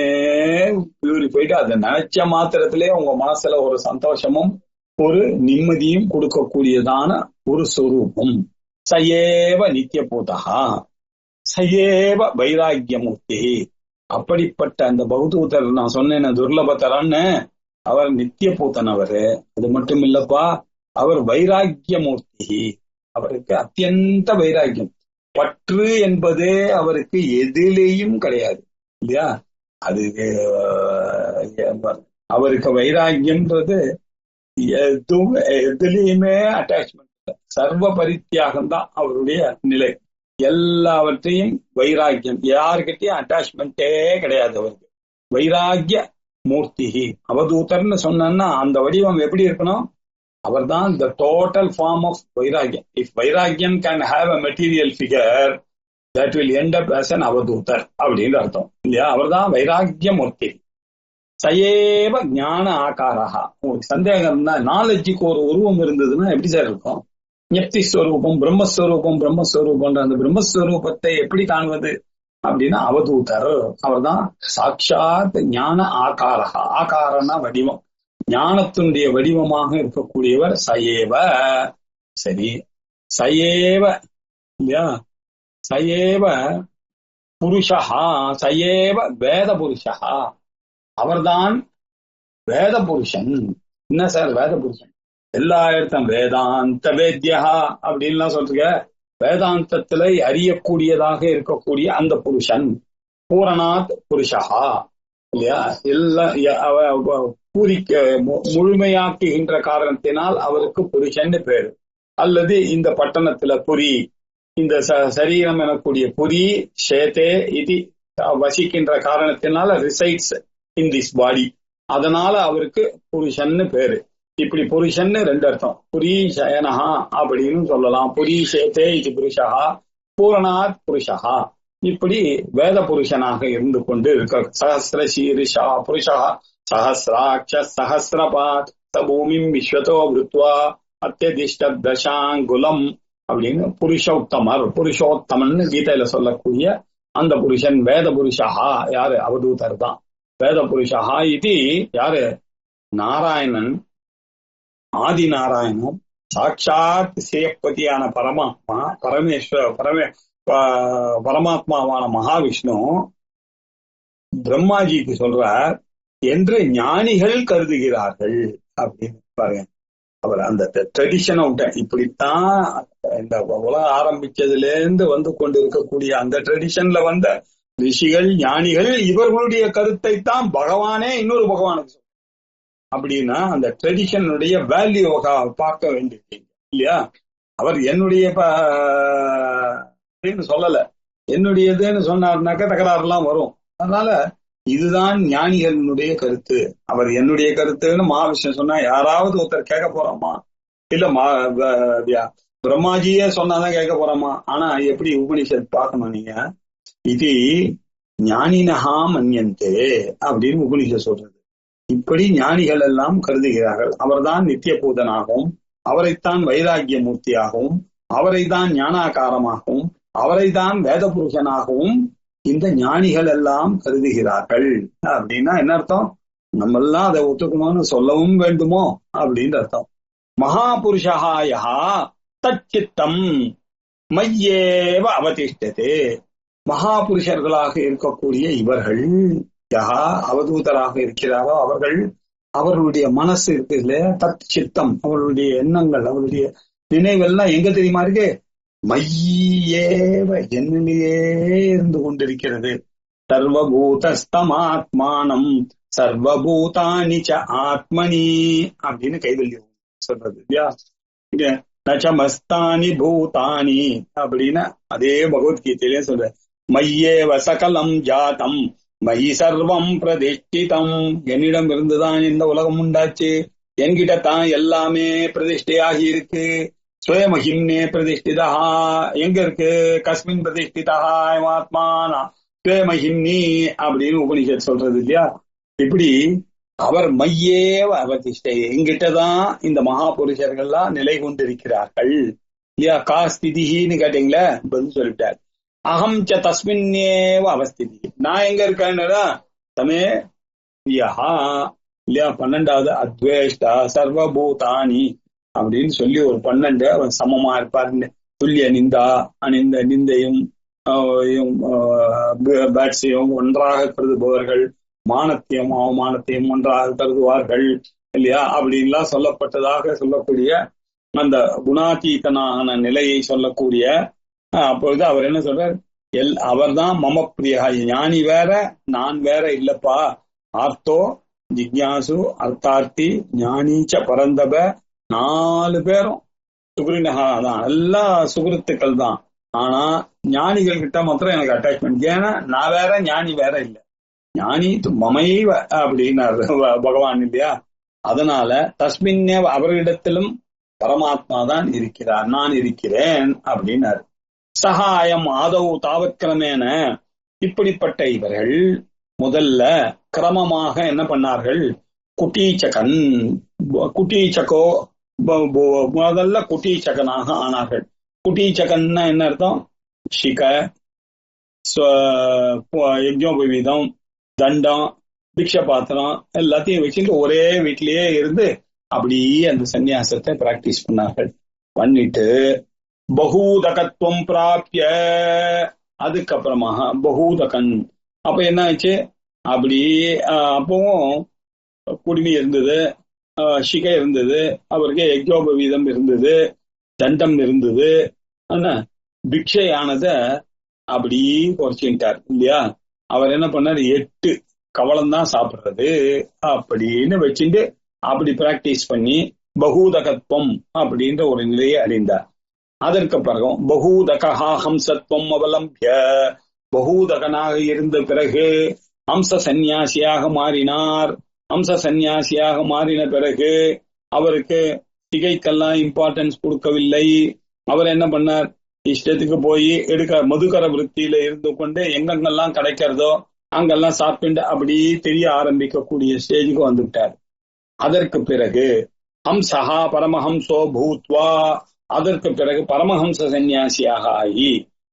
பியூரிஃபைடு. அதை நினைச்ச மாத்திரத்திலே உங்க மனசுல ஒரு சந்தோஷமும் ஒரு நிம்மதியும் கொடுக்கக்கூடியதான ஒரு சொரூபம். சயேவ நித்திய பூதகா சயேவ வைராக்கியமூர்த்தி. அப்படிப்பட்ட அந்த பௌத்தூதர் நான் சொன்னேன் துர்லபத்தரன்னு, அவர் நித்திய பூத்தன். அவரு அது மட்டும் இல்லப்பா, அவர் வைராக்கியமூர்த்தி. அவருக்கு அத்தியந்த வைராக்கியம், பற்று என்பதே அவருக்கு எதிலேயும் கிடையாது இல்லையா. அது அவருக்கு வைராக்கியம்ன்றது எதுலயுமே அட்டாச்மெண்ட் இல்லை, சர்வ பரித்தியாகம் தான் அவருடைய நிலை. எல்லாவற்றையும் வைராக்கியம், யாருக்கிட்டையும் அட்டாச்மெண்டே கிடையாது அவருக்கு. வைராக்கிய மூர்த்தி அவதூதர்னு சொன்னா அந்த வடிவம் எப்படி இருக்கணும்? அவர் தான் the total form of வைராக்கியம். If வைராக்கியம் can have a material figure, that will end up as an அவதூதர் அப்படின்னு அர்த்தம் இல்லையா. அவர் தான் வைராக்கிய மூர்த்தி. சயேவ ஞான ஆகாரா. உங்களுக்கு சந்தேகம் இருந்தா, நாலேஜுக்கு ஒரு உருவம் இருந்ததுன்னா எப்படி சார் இருக்கும்? ஞப்தி ஸ்வரூபம் பிரம்மஸ்வரூபம், பிரம்மஸ்வரூபம் அந்த பிரம்மஸ்வரூபத்தை எப்படி காண்பது அப்படின்னா அவதூதர். அவர் தான் சாட்சாத் ஞான ஆகாரா. ஆகாரனா வடிவம், ஞானத்தினுடைய வடிவமாக இருக்கக்கூடியவர். சயேவ, சரி, சயேவ இல்லையா, சயேவ புருஷா, சயேவ வேத புருஷா. அவர்தான் வேத புருஷன். என்ன சார் வேத புருஷன்? எல்லா இடத்தும் வேதாந்த வேத்யா அப்படின்லாம் சொல்றீங்க. வேதாந்தத்துல அறியக்கூடியதாக இருக்கக்கூடிய அந்த புருஷன் பூரணாத் புருஷா இல்லையா. எல்லாம் பூரிக்க முழுமையாக்குகின்ற காரணத்தினால் அவருக்கு புருஷன் பேரு. அல்லது இந்த பட்டணத்துல புரி, இந்த சரீரம் எனக்கூடிய புரி சேதே இது வசிக்கின்ற காரணத்தினால ரிசைட்ஸ் இன் திஸ் பாடி, அதனால அவருக்கு புருஷன்னு பேரு. இப்படி புருஷன்னு ரெண்டு அர்த்தம், புரி சயனஹா அப்படின்னு சொல்லலாம். புரி சேதே இது புருஷா, பூரணாத் புருஷா. இப்படி வேத புருஷனாக இருந்து கொண்டு இருக்க. சஹஸ்ர சீரிஷா புருஷா சஹஸ்ராட்ச சஹஸ்ரபாத் பூமிம் விஸ்வதோ விருத்வா அத்தியதிஷ்ட தசாங்குலம் அப்படின்னு புருஷோத்தமர், புருஷோத்தமன் கீதையில சொல்லக்கூடிய அந்த புருஷன் வேத புருஷா. யாரு? அவதூதர் தான் வேத புருஷா. இது யாரு? நாராயணன், ஆதி நாராயணன், சாட்சாத் சேயப்பதியான பரமாத்மா, பரமாத்மாவான மகாவிஷ்ணு பிரம்மாஜிக்கு சொல்றார் என்று ஞானிகள் கருதுகிறார்கள் அப்படின்னு பாருங்க. அவர் அந்த ட்ரெடிஷனை விட்ட, இப்படித்தான் இந்த உலகம் ஆரம்பிச்சதுல இருந்து வந்து கொண்டு இருக்கக்கூடிய அந்த ட்ரெடிஷன்ல வந்த ரிஷிகள் ஞானிகள் இவர்களுடைய கருத்தை தான் பகவானே இன்னொரு பகவானுக்கு அப்படின்னா அந்த ட்ரெடிஷனுடைய வேல்யூ பார்க்க வேண்டியது இல்லையா. அவர் என்னுடைய சொல்லல, என்னுடையதுன்னு சொன்னார்னாக்க தகராறுலாம் வரும். அதனால இதுதான் ஞானிகளுடைய கருத்து. அவர் என்னுடைய கருத்துன்னு மகாவிஷ்ணு சொன்னா யாராவது ஒருத்தர் கேட்க போறோமா? இல்ல பிரம்மாஜியே சொன்னாதான் கேட்க போறோமா? ஆனா எப்படி உபனிஷத் பார்க்கணும் நீங்க, இது ஞானினஹா மன்யந்தே அப்படின்னு உபனிஷத் சொல்றது. இப்படி ஞானிகள் எல்லாம் கருதுகிறார்கள். அவர்தான் நித்திய பூதனாகவும், அவரைத்தான் வைராக்கிய மூர்த்தியாகவும், அவரைத்தான் ஞானாகாரமாகவும், அவரைத்தான் வேத புருஷனாகவும் இந்த ஞானிகள் எல்லாம் கருதுகிறார்கள். அப்படின்னா என்ன அர்த்தம்? நம்ம எல்லாம் அதை ஒத்துக்கணும்னு சொல்லவும் வேண்டுமோ அப்படின்னு அர்த்தம். மகாபுருஷாயா தச்சித்தம் மையேவ அவதிஷ்டதே. மகாபுருஷர்களாக இருக்கக்கூடிய இவர்கள், யஹா அவதூதராக இருக்கிறாரோ அவர்கள், அவர்களுடைய மனசு இருக்கு இல்லையா, தத் சித்தம், அவர்களுடைய எண்ணங்கள், அவருடைய நினைவெல்லாம் எங்க தெரியுமா இருக்கு? மையேவ என்னிலேயே இருந்து கொண்டிருக்கிறது. சர்வபூதஸ்தமாத்மானம் சர்வபூதானி ச ஆத்மனி அப்படின்னு கைவல்யம் சொல்றது இல்லையா. நச்சமஸ்தானி பூதானி அப்படின்னு அதே பகவத்கீதையிலே சொல்ற. மையேவ சகலம் ஜாதம் மயி சர்வம் பிரதிஷ்டிதம். என்னிடம் இருந்துதான் இந்த உலகம் உண்டாச்சு, என்கிட்ட தான் எல்லாமே பிரதிஷ்டையாகி இருக்கு. ஸ்வயமஹிம்னே பிரதிஷ்டிதா. எங்க இருக்கு? கஸ்மின் பிரதிஷ்டிதா ஆத்மானா ஸ்வயமஹிம்னி அப்படின்னு உபனிஷத் சொல்றது இல்லையா. இப்படி அவர் மையேவ அவதிஷ்டை, எங்கிட்டதான் இந்த மகாபுருஷர்கள்லாம் நிலை கொண்டிருக்கிறார்கள் இல்லையா. காஸ்திதின்னு கேட்டீங்களா, பதில் சொல்லிட்டார். அகம் ச தஸ்மின்னேவ அவஸ்திதி. நான் எங்க இருக்கேன்னா தமே யஹா இல்லையா? 12வது அத்வேஷ்டா சர்வபூதானி அப்படின்னு சொல்லி ஒரு 12 அவன் சமமா இருப்பார். துல்லிய நிந்தா அணிந்த நிந்தையும் பேட்ஸையும் ஒன்றாக கருதுபவர்கள், மானத்தையும் அவமானத்தையும் ஒன்றாக கருதுவார்கள் இல்லையா? அப்படின்லாம் சொல்லப்பட்டதாக சொல்லக்கூடிய அந்த குணாதீதனான நிலையை சொல்லக்கூடிய அப்பொழுது அவர் என்ன சொல்றார்? அவர் தான் மம பிரியா, ஞானி வேற நான் வேற இல்லப்பா. ஆர்த்தோ ஜிக்யாசு அர்த்தார்த்தி ஞானீச்ச பரந்தப 4 பேரும் சுக்ரினகா தான், எல்லா சுகிருத்துக்கள் தான். ஆனா ஞானிகள் கிட்ட மாத்திரம் எனக்கு அட்டாச்மெண்ட். ஏன்னா நான் வேற ஞானி வேற இல்லை. ஞானி மமைவ அப்படின்னாரு பகவான் இல்லையா? அதனால தஸ்மின்னே அவர்களிடத்திலும் பரமாத்மா தான் இருக்கிறார், நான் இருக்கிறேன் அப்படின்னாரு. சகாயம் ஆதவ் தாவத்கிரமேன, இப்படிப்பட்ட இவர்கள் முதல்ல கிரமமாக என்ன பண்ணார்கள்? குட்டீச்சகன் குட்டீச்சகோ முதல்ல குட்டீச்சகனாக ஆனார்கள். குட்டீச்சகன்னா என்ன அர்த்தம்? சிக, யஜ்ஞோபவீதம், தண்டம், பிக்ஷ பாத்திரம் எல்லாத்தையும் வச்சுட்டு ஒரே வீட்டிலேயே இருந்து அப்படியே அந்த சன்னியாசத்தை பிராக்டிஸ் பண்ணார்கள். பண்ணிட்டு பகூதகத்துவம் பிராப்திய, அதுக்கப்புறமாக பகூதகன். அப்ப என்ன ஆச்சு? அப்படி அப்பவும் குடுமி இருந்தது, சிகை இருந்தது, அவருக்கு யஜ்ஞோபவீதம் இருந்தது, தண்டம் இருந்தது. ஆனா பிக்ஷையானத அப்படி குறைச்சுட்டார் இல்லையா? அவர் என்ன பண்ணார்? 8 கவளம் தான் சாப்பிடுறது அப்படின்னு வச்சுட்டு அப்படி பிராக்டிஸ் பண்ணி பகூதகத்துவம் அப்படின்ற ஒரு நிலையை அடைந்தார். அதற்கு பிறகு பகூதகா ஹம்சத்துவம் அவலம்பிய, பகூதகனாக இருந்த பிறகு ஹம்ச சந்நியாசியாக மாறினார். ஹம்ச சந்நியாசியாக மாறின பிறகு அவருக்கு சிகைக்கெல்லாம் இம்பார்ட்டன்ஸ் கொடுக்கவில்லை. அவர் என்ன பண்ணார்? இஷ்டத்துக்கு போய் மதுக்கர விருத்தியில இருந்து கொண்டு எங்கெங்கெல்லாம் கிடைக்கிறதோ அங்கெல்லாம் சாப்பிட்டு அப்படி தெரிய ஆரம்பிக்கக்கூடிய ஸ்டேஜுக்கு வந்துவிட்டார். அதற்கு பிறகு ஹம்சஹா பரமஹம்சோ பூத்வா, அதற்கு பிறகு பரமஹம்ச சன்னியாசியாக ஆகி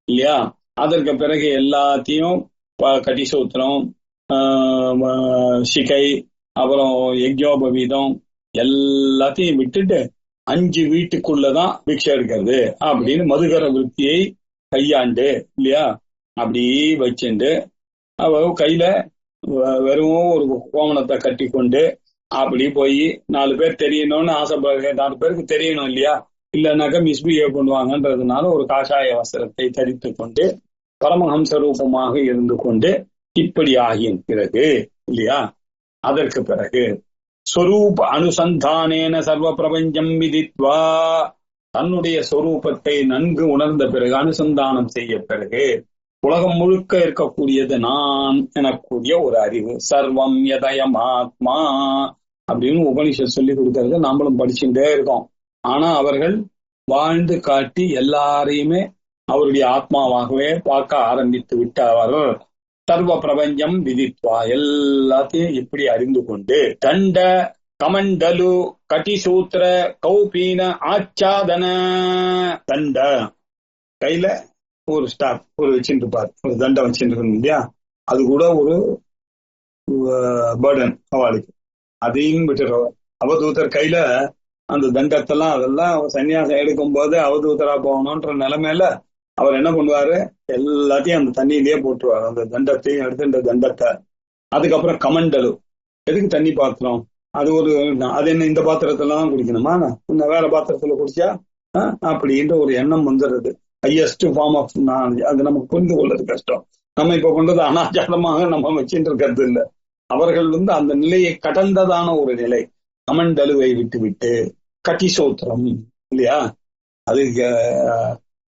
இல்லையா? அதற்கு பிறகு எல்லாத்தையும் கட்டிசூத்திரம், சிகை, அப்புறம் யஜ்ஞோபவீதம் எல்லாத்தையும் விட்டுட்டு 5 வீட்டுக்குள்ளதான் பிக்ஷை எடுக்கிறது அப்படின்னு மதுகர விருத்தியை கையாண்டு இல்லையா? அப்படி வச்சுண்டு அவ கையில வெறும் ஒரு கோமணத்தை கட்டி கொண்டு அப்படி போய் 4 பேர் தெரியணும்னு ஆசைப்படுற 4 பேருக்கு தெரியணும் இல்லையா? இல்லைன்னாக்கா மிஸ்பிஹேவ் பண்ணுவாங்கன்றதுனால ஒரு காஷாய வஸ்திரத்தை தரித்து கொண்டு பரமஹம்ச ரூபமாக இருந்து கொண்டு இப்படி ஆகிய பிறகு இல்லையா? அதற்கு பிறகு ஸ்வரூப அனுசந்தானேன சர்வ பிரபஞ்சம் விதித்வா, தன்னுடைய ஸ்வரூபத்தை நன்கு உணர்ந்த பிறகு அனுசந்தானம் செய்ய பிறகு உலகம் முழுக்க இருக்கக்கூடியது நான் எனக்கூடிய ஒரு அறிவு. சர்வம் யதயம் ஆத்மா அப்படின்னு உபனிஷத் சொல்லி கொடுக்கறது நாமளும் படிச்சுட்டே இருக்கோம். ஆனா அவர்கள் வாழ்ந்து காட்டி எல்லாரையுமே அவருடைய ஆத்மாவாகவே பார்க்க ஆரம்பித்து விட்டவர். சர்வ பிரபஞ்சம் விதித்வா, எல்லாத்தையும் இப்படி அறிந்து கொண்டு தண்ட கமண்டலு கட்டிசூத்திர கௌபீன ஆச்சாதன, தண்ட கையில ஒரு ஸ்டாப் ஒரு வச்சுட்டு இருப்பார், ஒரு தண்டம் வச்சுட்டு இருக்கணும் இல்லையா? அது கூட ஒரு பேர்டன் அவளுக்கு, அதையும் விட்டுறவர். அவதூதர் கையில அந்த தண்டத்தெல்லாம் அதெல்லாம் சன்னியாசம் எடுக்கும் போது அவதூதரா போகணும்ன்ற நிலைமையில அவர் என்ன பண்ணுவாரு? எல்லாத்தையும் அந்த தண்ணியிலேயே போட்டுருவாரு, அந்த தண்டத்தையும் எடுத்து இந்த தண்டத்தை. அதுக்கப்புறம் கமண்டலு, எதுக்கு தண்ணி பாத்திரம்? அது ஒரு அது என்ன இந்த பாத்திரத்துல தான் குடிக்கணுமா, இன்னும் வேற பாத்திரத்துல குடிச்சா அப்படின்ற ஒரு எண்ணம் வந்துடுறது. Highest form of knowledge. அது நமக்கு புரிந்து கொள்றது கஷ்டம். நம்ம இப்ப பண்றது அனாச்சாரமாக நம்ம வச்சுட்டு இருக்கிறது இல்லை. அவர்கள் அந்த நிலையை கடந்ததான ஒரு நிலை. கமண்டலுவை விட்டு விட்டு கட்டிசூத்திரம் இல்லையா? அது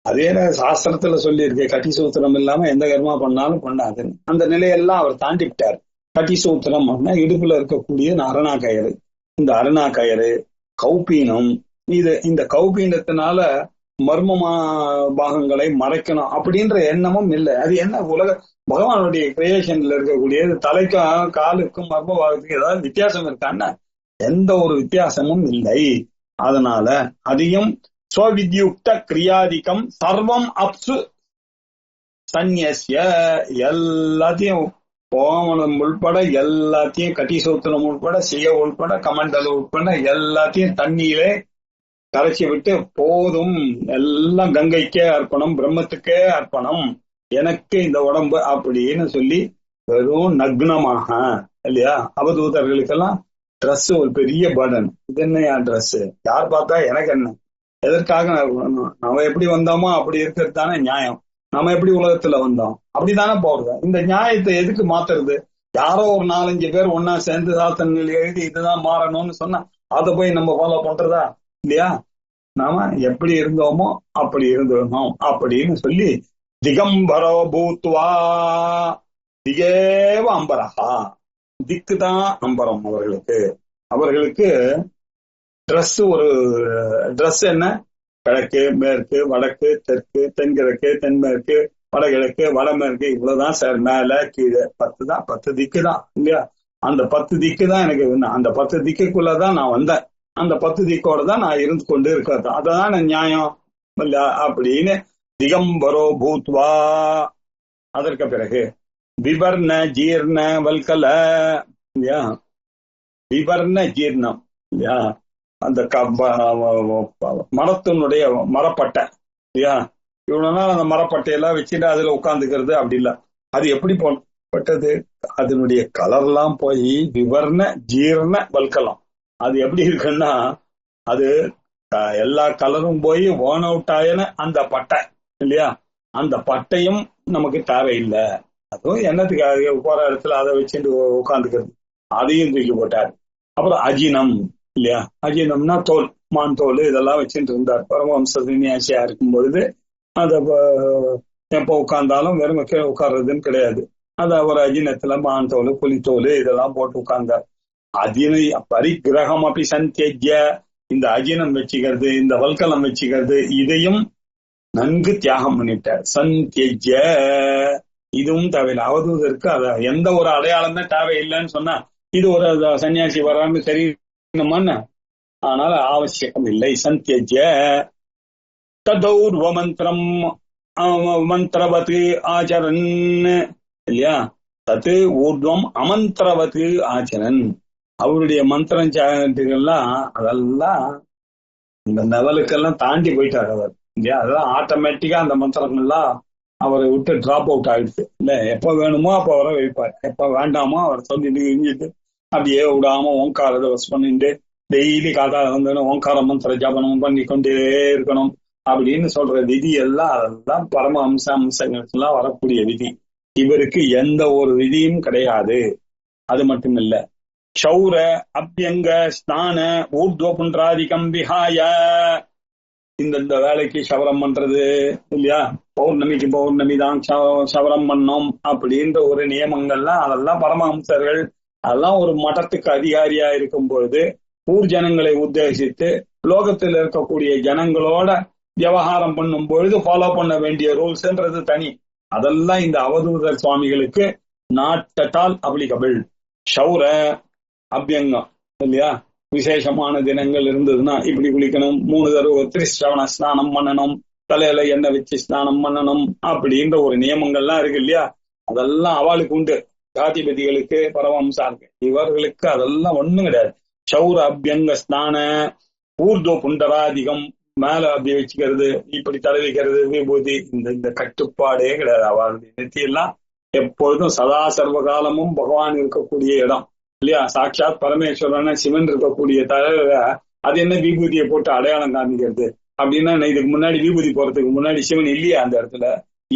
அதே சாஸ்திரத்துல சொல்லி இருக்கு, கட்டிசூத்திரம் இல்லாம எந்த கர்மா பண்ணாலும் பண்ணாது. அந்த நிலையெல்லாம் அவர் தாண்டி விட்டார். கட்டிசூத்திரம் அப்படின்னா இடுப்புல இருக்கக்கூடிய அரணா கயிறு. இந்த அரணா கயிறு, கௌபீனம், இந்த கௌபீனத்தினால மர்மமா பாகங்களை மறைக்கணும் அப்படின்ற எண்ணமும் இல்லை. அது என்ன உலக பகவானுடைய கிரியேஷன்ல இருக்கக்கூடியது. தலைக்கும் காலுக்கும் மர்ம பாகத்துக்கு ஏதாவது வித்தியாசம் இருக்கான்னா எந்த ஒரு வித்தியாசமும் இல்லை. அதனால அதையும் ஸ்வவித்யுக்த கிரியாதிக்கம் சர்வம் அப்சு சந்நியஸ்ய, எல்லாத்தையும் கோமணம் உள்பட எல்லாத்தையும் கட்டி சூத்திரம் உள்பட செய்ய உள்பட கமண்டல் உள்பட எல்லாத்தையும் தண்ணியிலே கரைச்சி விட்டு போதும், எல்லாம் கங்கைக்கே அர்ப்பணம், பிரம்மத்துக்கே அர்ப்பணம், எனக்கு இந்த உடம்பு அப்படின்னு சொல்லி வெறும் நக்னமாக இல்லையா. அவதூதர்களுக்கெல்லாம் ட்ரெஸ் ஒரு பெரிய பர்டன். இது என்னையா ட்ரெஸ், யார் பார்த்தா எனக்கு என்ன, எதற்காக நம்ம எப்படி வந்தோமோ அப்படி இருக்கிறது தானே நியாயம், நம்ம எப்படி உலகத்துல வந்தோம் அப்படித்தானே போறது. இந்த நியாயத்தை எதுக்கு மாத்துறது? யாரோ ஒரு 4-5 பேர் ஒன்னா சேர்ந்து சாத்தனில் எழுதி இதுதான் மாறணும்னு சொன்னா அதை போய் நம்ம ஃபாலோ பண்றதா இல்லையா. நாம எப்படி இருந்தோமோ அப்படி இருந்திருந்தோம் அப்படின்னு சொல்லி திகம்பரோ பூத்வா திகேவ அம்பரஹா, திக்கு தான் அம்பரம் அவர்களுக்கு. அவர்களுக்கு ட்ரெஸ், ஒரு ட்ரெஸ் என்ன, கிழக்கு மேற்கு வடக்கு தெற்கு தென்கிழக்கு தென்மேற்கு வடகிழக்கு வடமேற்கு, இவ்வளவுதான் சார், மேல கீழே 10 தான், 10 திக்கு தான் இல்லையா. அந்த 10 திக்கு தான் எனக்கு, அந்த 10 திக்குக்குள்ளதான் நான் வந்தேன், அந்த 10 திக்கோட தான் நான் இருந்து கொண்டு இருக்கிறது, அதான் நியாயம் இல்ல அப்படின்னு திகம்பரோ பூத்வா. அதற்கு பிறகு விவர்ண ஜீர்ண வல்கல இல்லையா, விவர்ண ஜீர்ணம் இல்லையா, அந்த மரத்தினுடைய மரப்பட்டை இல்லையா, இவ்வளவு நாள் அந்த மரப்பட்டையெல்லாம் வச்சுட்டு அதுல உட்கார்ந்துக்கிறது அப்படி இல்லை. அது எப்படி போட்டது, அதனுடைய கலர்லாம் போய் விவர்ண ஜீர்ண வல்கலம். அது எப்படி இருக்குன்னா, அது எல்லா கலரும் போய் ஓன் அவுட் ஆயின அந்த பட்டை இல்லையா, அந்த பட்டையும் நமக்கு தேவையில்லை. அதுவும் என்னத்துக்காக போற இடத்துல அதை வச்சுட்டு உட்காந்துக்கிறது, அதையும் தூக்கி போட்டார். அப்புறம் அஜினம் இல்லையா, அஜினம்னா தோல், மான் தோல் இதெல்லாம் வச்சுட்டு இருந்தார் பரமஹம்ச சன்னியாசியா இருக்கும் பொழுது. அத எப்போ உட்கார்ந்தாலும் வெறும் கீழே உட்கார்றதுன்னு கிடையாது, அது அவர் அஜினத்துல மான் தோல் புலித்தோல் இதெல்லாம் போட்டு உட்கார்ந்தார். அஜினை பரிகிரகம் அப்படி சந்தியஜ்ய, இந்த அஜினம் வச்சுக்கிறது இந்த வல்கலம் வச்சுக்கிறது இதையும் நன்கு தியாகம் பண்ணிட்டார். சந்தியஜ்ய, இதுவும் தேவையில்லை. அவதூதருக்கு அத எந்த ஒரு அடையாளம் தான் தேவையில்லைன்னு சொன்னா இது ஒரு சன்னியாசி வரான்னு தெரியணுமான்னு, அதனால அவசியம் இல்லை. சந்தியஜ்ய ததௌர்வ மந்திரம் மந்திரவத்து ஆச்சரன் இல்லையா, தத்து ஊர்வம் அமந்திரவத்து ஆச்சரன். அவருடைய மந்திரம் சாட்டுகள்லாம் அதெல்லாம் இந்த லெவலுக்கெல்லாம் தாண்டி போயிட்டார் அவர் இல்லையா. அதெல்லாம் ஆட்டோமேட்டிக்கா அந்த மந்திரங்கள்லாம் அவரை விட்டு டிராப் அவுட் ஆயிடுச்சு இல்ல. எப்ப வேணுமோ அப்ப அவரை வைப்பார், எப்ப வேண்டாமோ அவர் சொல்லிட்டு இஞ்சிட்டு அப்படியே விடாம ஓங்காரத்தை வச பண்ணிட்டு டெய்லி காத்தால வந்து ஓங்கார மந்திர ஜபனம் பண்ணி கொண்டே இருக்கணும் அப்படின்னு சொல்ற விதி எல்லாம் அதெல்லாம் பரமஹம்ச அம்சங்களுக்கெல்லாம் வரக்கூடிய விதி. இவருக்கு எந்த ஒரு விதியும் கிடையாது. அது மட்டும் இல்ல, க்ஷௌர அபியங்க ஸ்நான ஊர்துவ புன்றாதிகம் விஹாய, இந்த வேலைக்கு சவரம் பண்றது இல்லையா, பௌர்ணமிக்கு பௌர்ணமி தான் சவரம் பண்ணோம் அப்படின்ற ஒரு நியமங்கள்லாம் அதெல்லாம் பரமஹம்சர்கள் அதெல்லாம் ஒரு மഠத்துக்கு அதிகாரியா இருக்கும் பொழுது ஊர் ஜனங்களை உத்தேசித்து லோகத்தில் இருக்கக்கூடிய ஜனங்களோட விவகாரம் பண்ணும் பொழுது ஃபாலோ பண்ண வேண்டிய ரூல்ஸ்ன்றது தனி. அதெல்லாம் இந்த அவதூதர் சுவாமிகளுக்கு நாட் அட் ஆல் அப்ளிகபிள். ஷௌர அபியங்கம் இல்லையா, விசேஷமான தினங்கள் இருந்ததுன்னா இப்படி குளிக்கணும், 3 தடவை திரிஸ்ரவண ஸ்நானம் பண்ணணும், தலையில எண்ணெய் வச்சு ஸ்நானம் பண்ணணும் அப்படின்ற ஒரு நியமங்கள்லாம் இருக்கு இல்லையா. அதெல்லாம் அவளுக்கு உண்டு, ஜாதிபதிகளுக்கு பரமஹம்சா இருக்கு, இவர்களுக்கு அதெல்லாம் ஒண்ணும் கிடையாது. ஷௌர அபியங்க ஸ்நான ஊர்துவ புண்டராதிகம், மேல அப்படி வச்சுக்கிறது இப்படி தடவிக்கிறது விபூதி, இந்த கட்டுப்பாடே கிடையாது. அவளுடைய நெத்தியெல்லாம் எப்பொழுதும் சதா சர்வகாலமும் பகவான் இருக்கக்கூடிய இடம் இல்லையா. சாட்சாத் பரமேஸ்வரன சிவன் இருக்கக்கூடிய தலைவர அது என்ன விபூதியை போட்டு அடையாளம் காமிக்கிறது அப்படின்னா, இதுக்கு முன்னாடி விபூதி போறதுக்கு முன்னாடி சிவன் இல்லையா அந்த இடத்துல,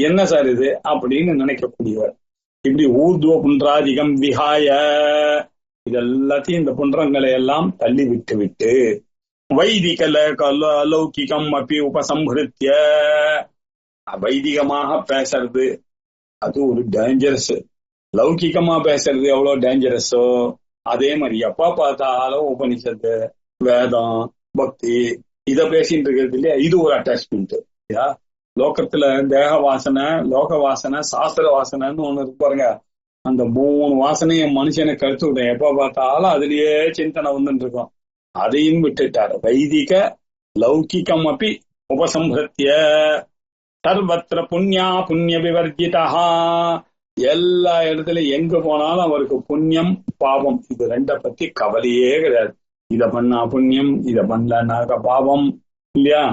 என்ன சார் இது அப்படின்னு நினைக்கக்கூடியவர். இப்படி ஊர்துவ புன்றாதிகம் விஹாய, இதெல்லாத்தையும் இந்த புன்றங்களை எல்லாம் தள்ளி விட்டு வைதிகல அலௌகிகம் அப்படி உபசம்ஹிருத்திய, வைதிகமாக பேசுறது அது ஒரு டேஞ்சரஸ், லௌகிகமா பேசுறது எவ்வளவு டேஞ்சரஸோ அதே மாதிரி எப்ப பார்த்தாலும் உபனிஷத்து வேதம் பக்தி இத பேசிட்டு இருக்கிறது இல்லையா, இது ஒரு அட்டாச்மெண்ட் இல்லையா. லோகத்துல தேக வாசனை லோக வாசனை சாஸ்திர வாசனைன்னு ஒண்ணு இருக்கு பாருங்க, அந்த 3 வாசனையும் மனுஷனை கருத்து விடும். எப்ப பார்த்தாலும் அதுலயே சிந்தனை வந்துட்டு இருக்கும், அதையும் விட்டுட்டார். வைதிக லௌகிகம் அப்படி உபசம்ஹிருத்திய சர்வத்திர புண்ணியா புண்ணிய விவர்ஜிதா, எல்லா இடத்துலயும் எங்க போனாலும் அவருக்கு புண்ணியம் பாவம் இது ரெண்ட பத்தி கவலையே கிடையாது. இத பண்ணா புண்ணியம், இத பண்ணாக்க பாவம் இல்லையா?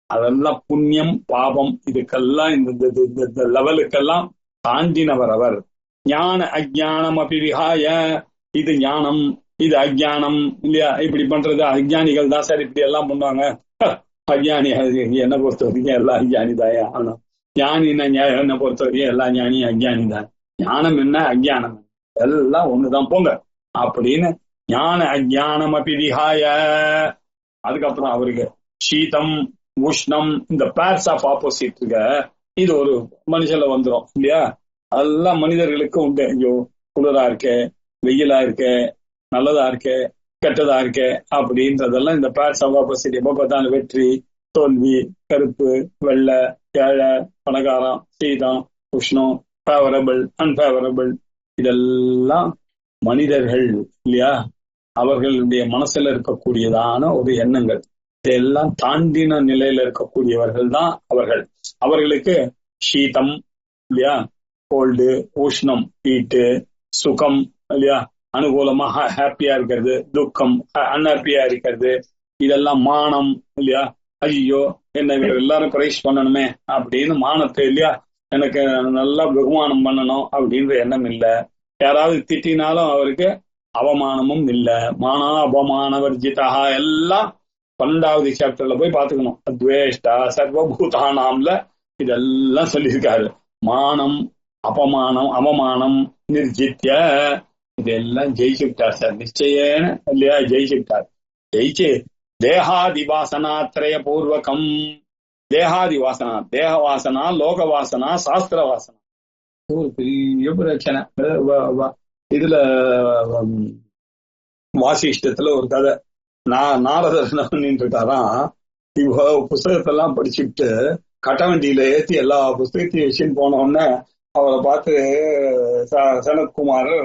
அதெல்லாம் புண்ணியம் பாவம் இதுக்கெல்லாம் இந்த லெவலுக்கெல்லாம் தாண்டினவர் அவர். ஞான அஜானம் அபிவிகாய, இது ஞானம் இது அஜானம் இல்லையா? இப்படி பண்றது அஜானிகள் தான் சார் இப்படி எல்லாம் பண்ணுவாங்க. அஜானி என்ன பொறுத்த வரைக்கும் எல்லாம் அஜானி தாயா. ஆனா ஞானின்னா என்ன பொறுத்த வரைக்கும் எல்லா ஞானியும் அஜானி தான். ஞானம் என்ன அஜானம் எல்லாம் ஒண்ணுதான் போங்க அப்படின்னு ஞான அஜானம் அபிவிகாய. அதுக்கப்புறம் அவருக்கு சீதம் உஷ்ணம் இந்த பேர்ஸ் ஆஃப் ஆப்போசிட் இருக்க இது ஒரு மனுஷன்ல வந்துடும் இல்லையா? அதெல்லாம் மனிதர்களுக்கு உண்டு. ஐயோ குளிரா இருக்கே, வெயிலா இருக்கே, நல்லதா இருக்கே, கெட்டதா இருக்கே அப்படின்றதெல்லாம் இந்த பேர்ஸ் ஆஃப் ஆப்போசிட். எப்ப பார்த்தாலும் வெற்றி தோல்வி, கருப்பு வெள்ளை, ஏழை பணக்காரம், சீதம் உஷ்ணம், ஃபேவரபிள் அன்பேவரபிள், இதெல்லாம் மனிதர்கள் இல்லையா? அவர்களுடைய மனசுல இருக்கக்கூடியதான ஒரு எண்ணங்கள். இதெல்லாம் தாண்டின நிலையில இருக்கக்கூடியவர்கள் தான் அவர்கள். அவர்களுக்கு சீதம் இல்லையா, கோல்டு, உஷ்ணம் ஹீட்டு, சுகம் இல்லையா, அனுகூலமா ஹாப்பியா இருக்கிறது, துக்கம் அன்ஹாப்பியா இருக்கிறது, இதெல்லாம் மானம் இல்லையா, ஐயோ என்ன எல்லாரும் பிரைஸ் பண்ணணுமே அப்படின்னு மானத்தை இல்லையா, எனக்கு நல்லா பகுமானம் பண்ணணும் அப்படின்ற எண்ணம் இல்லை. யாராவது திட்டினாலும் அவருக்கு அவமானமும் இல்லை. மானா அபமான வர்ஜிதா எல்லாம் 12வது சாப்டர்ல போய் பாத்துக்கணும். துவேஷ்டா சர்வபூதானாம்ல இதெல்லாம் சொல்லியிருக்காரு. மானம் அபமானம் அவமானம் நிர்ஜித்ய இதெல்லாம் ஜெயிச்சுட்டார் சார் நிச்சயேன இல்லையா? ஜெயிச்சுட்டார். ஜெயிச்சு தேகாதி வாசனாத்ரய பூர்வகம். தேகாதி வாசனா, தேக வாசனா, லோக வாசனா, சாஸ்திர வாசனா, ஒரு பெரிய பிரச்சனை. இதுல வாசிஷ்டத்துல ஒரு கதை. நாரதர் என்ன பண்ணிட்டு இருக்காராம், இவ புஸ்தகத்தெல்லாம் படிச்சுட்டு கட்டவண்டியில ஏத்தி எல்லா புஸ்தகத்தையும் வச்சுன்னு போனோடனே அவரை பார்த்து சனத்குமார்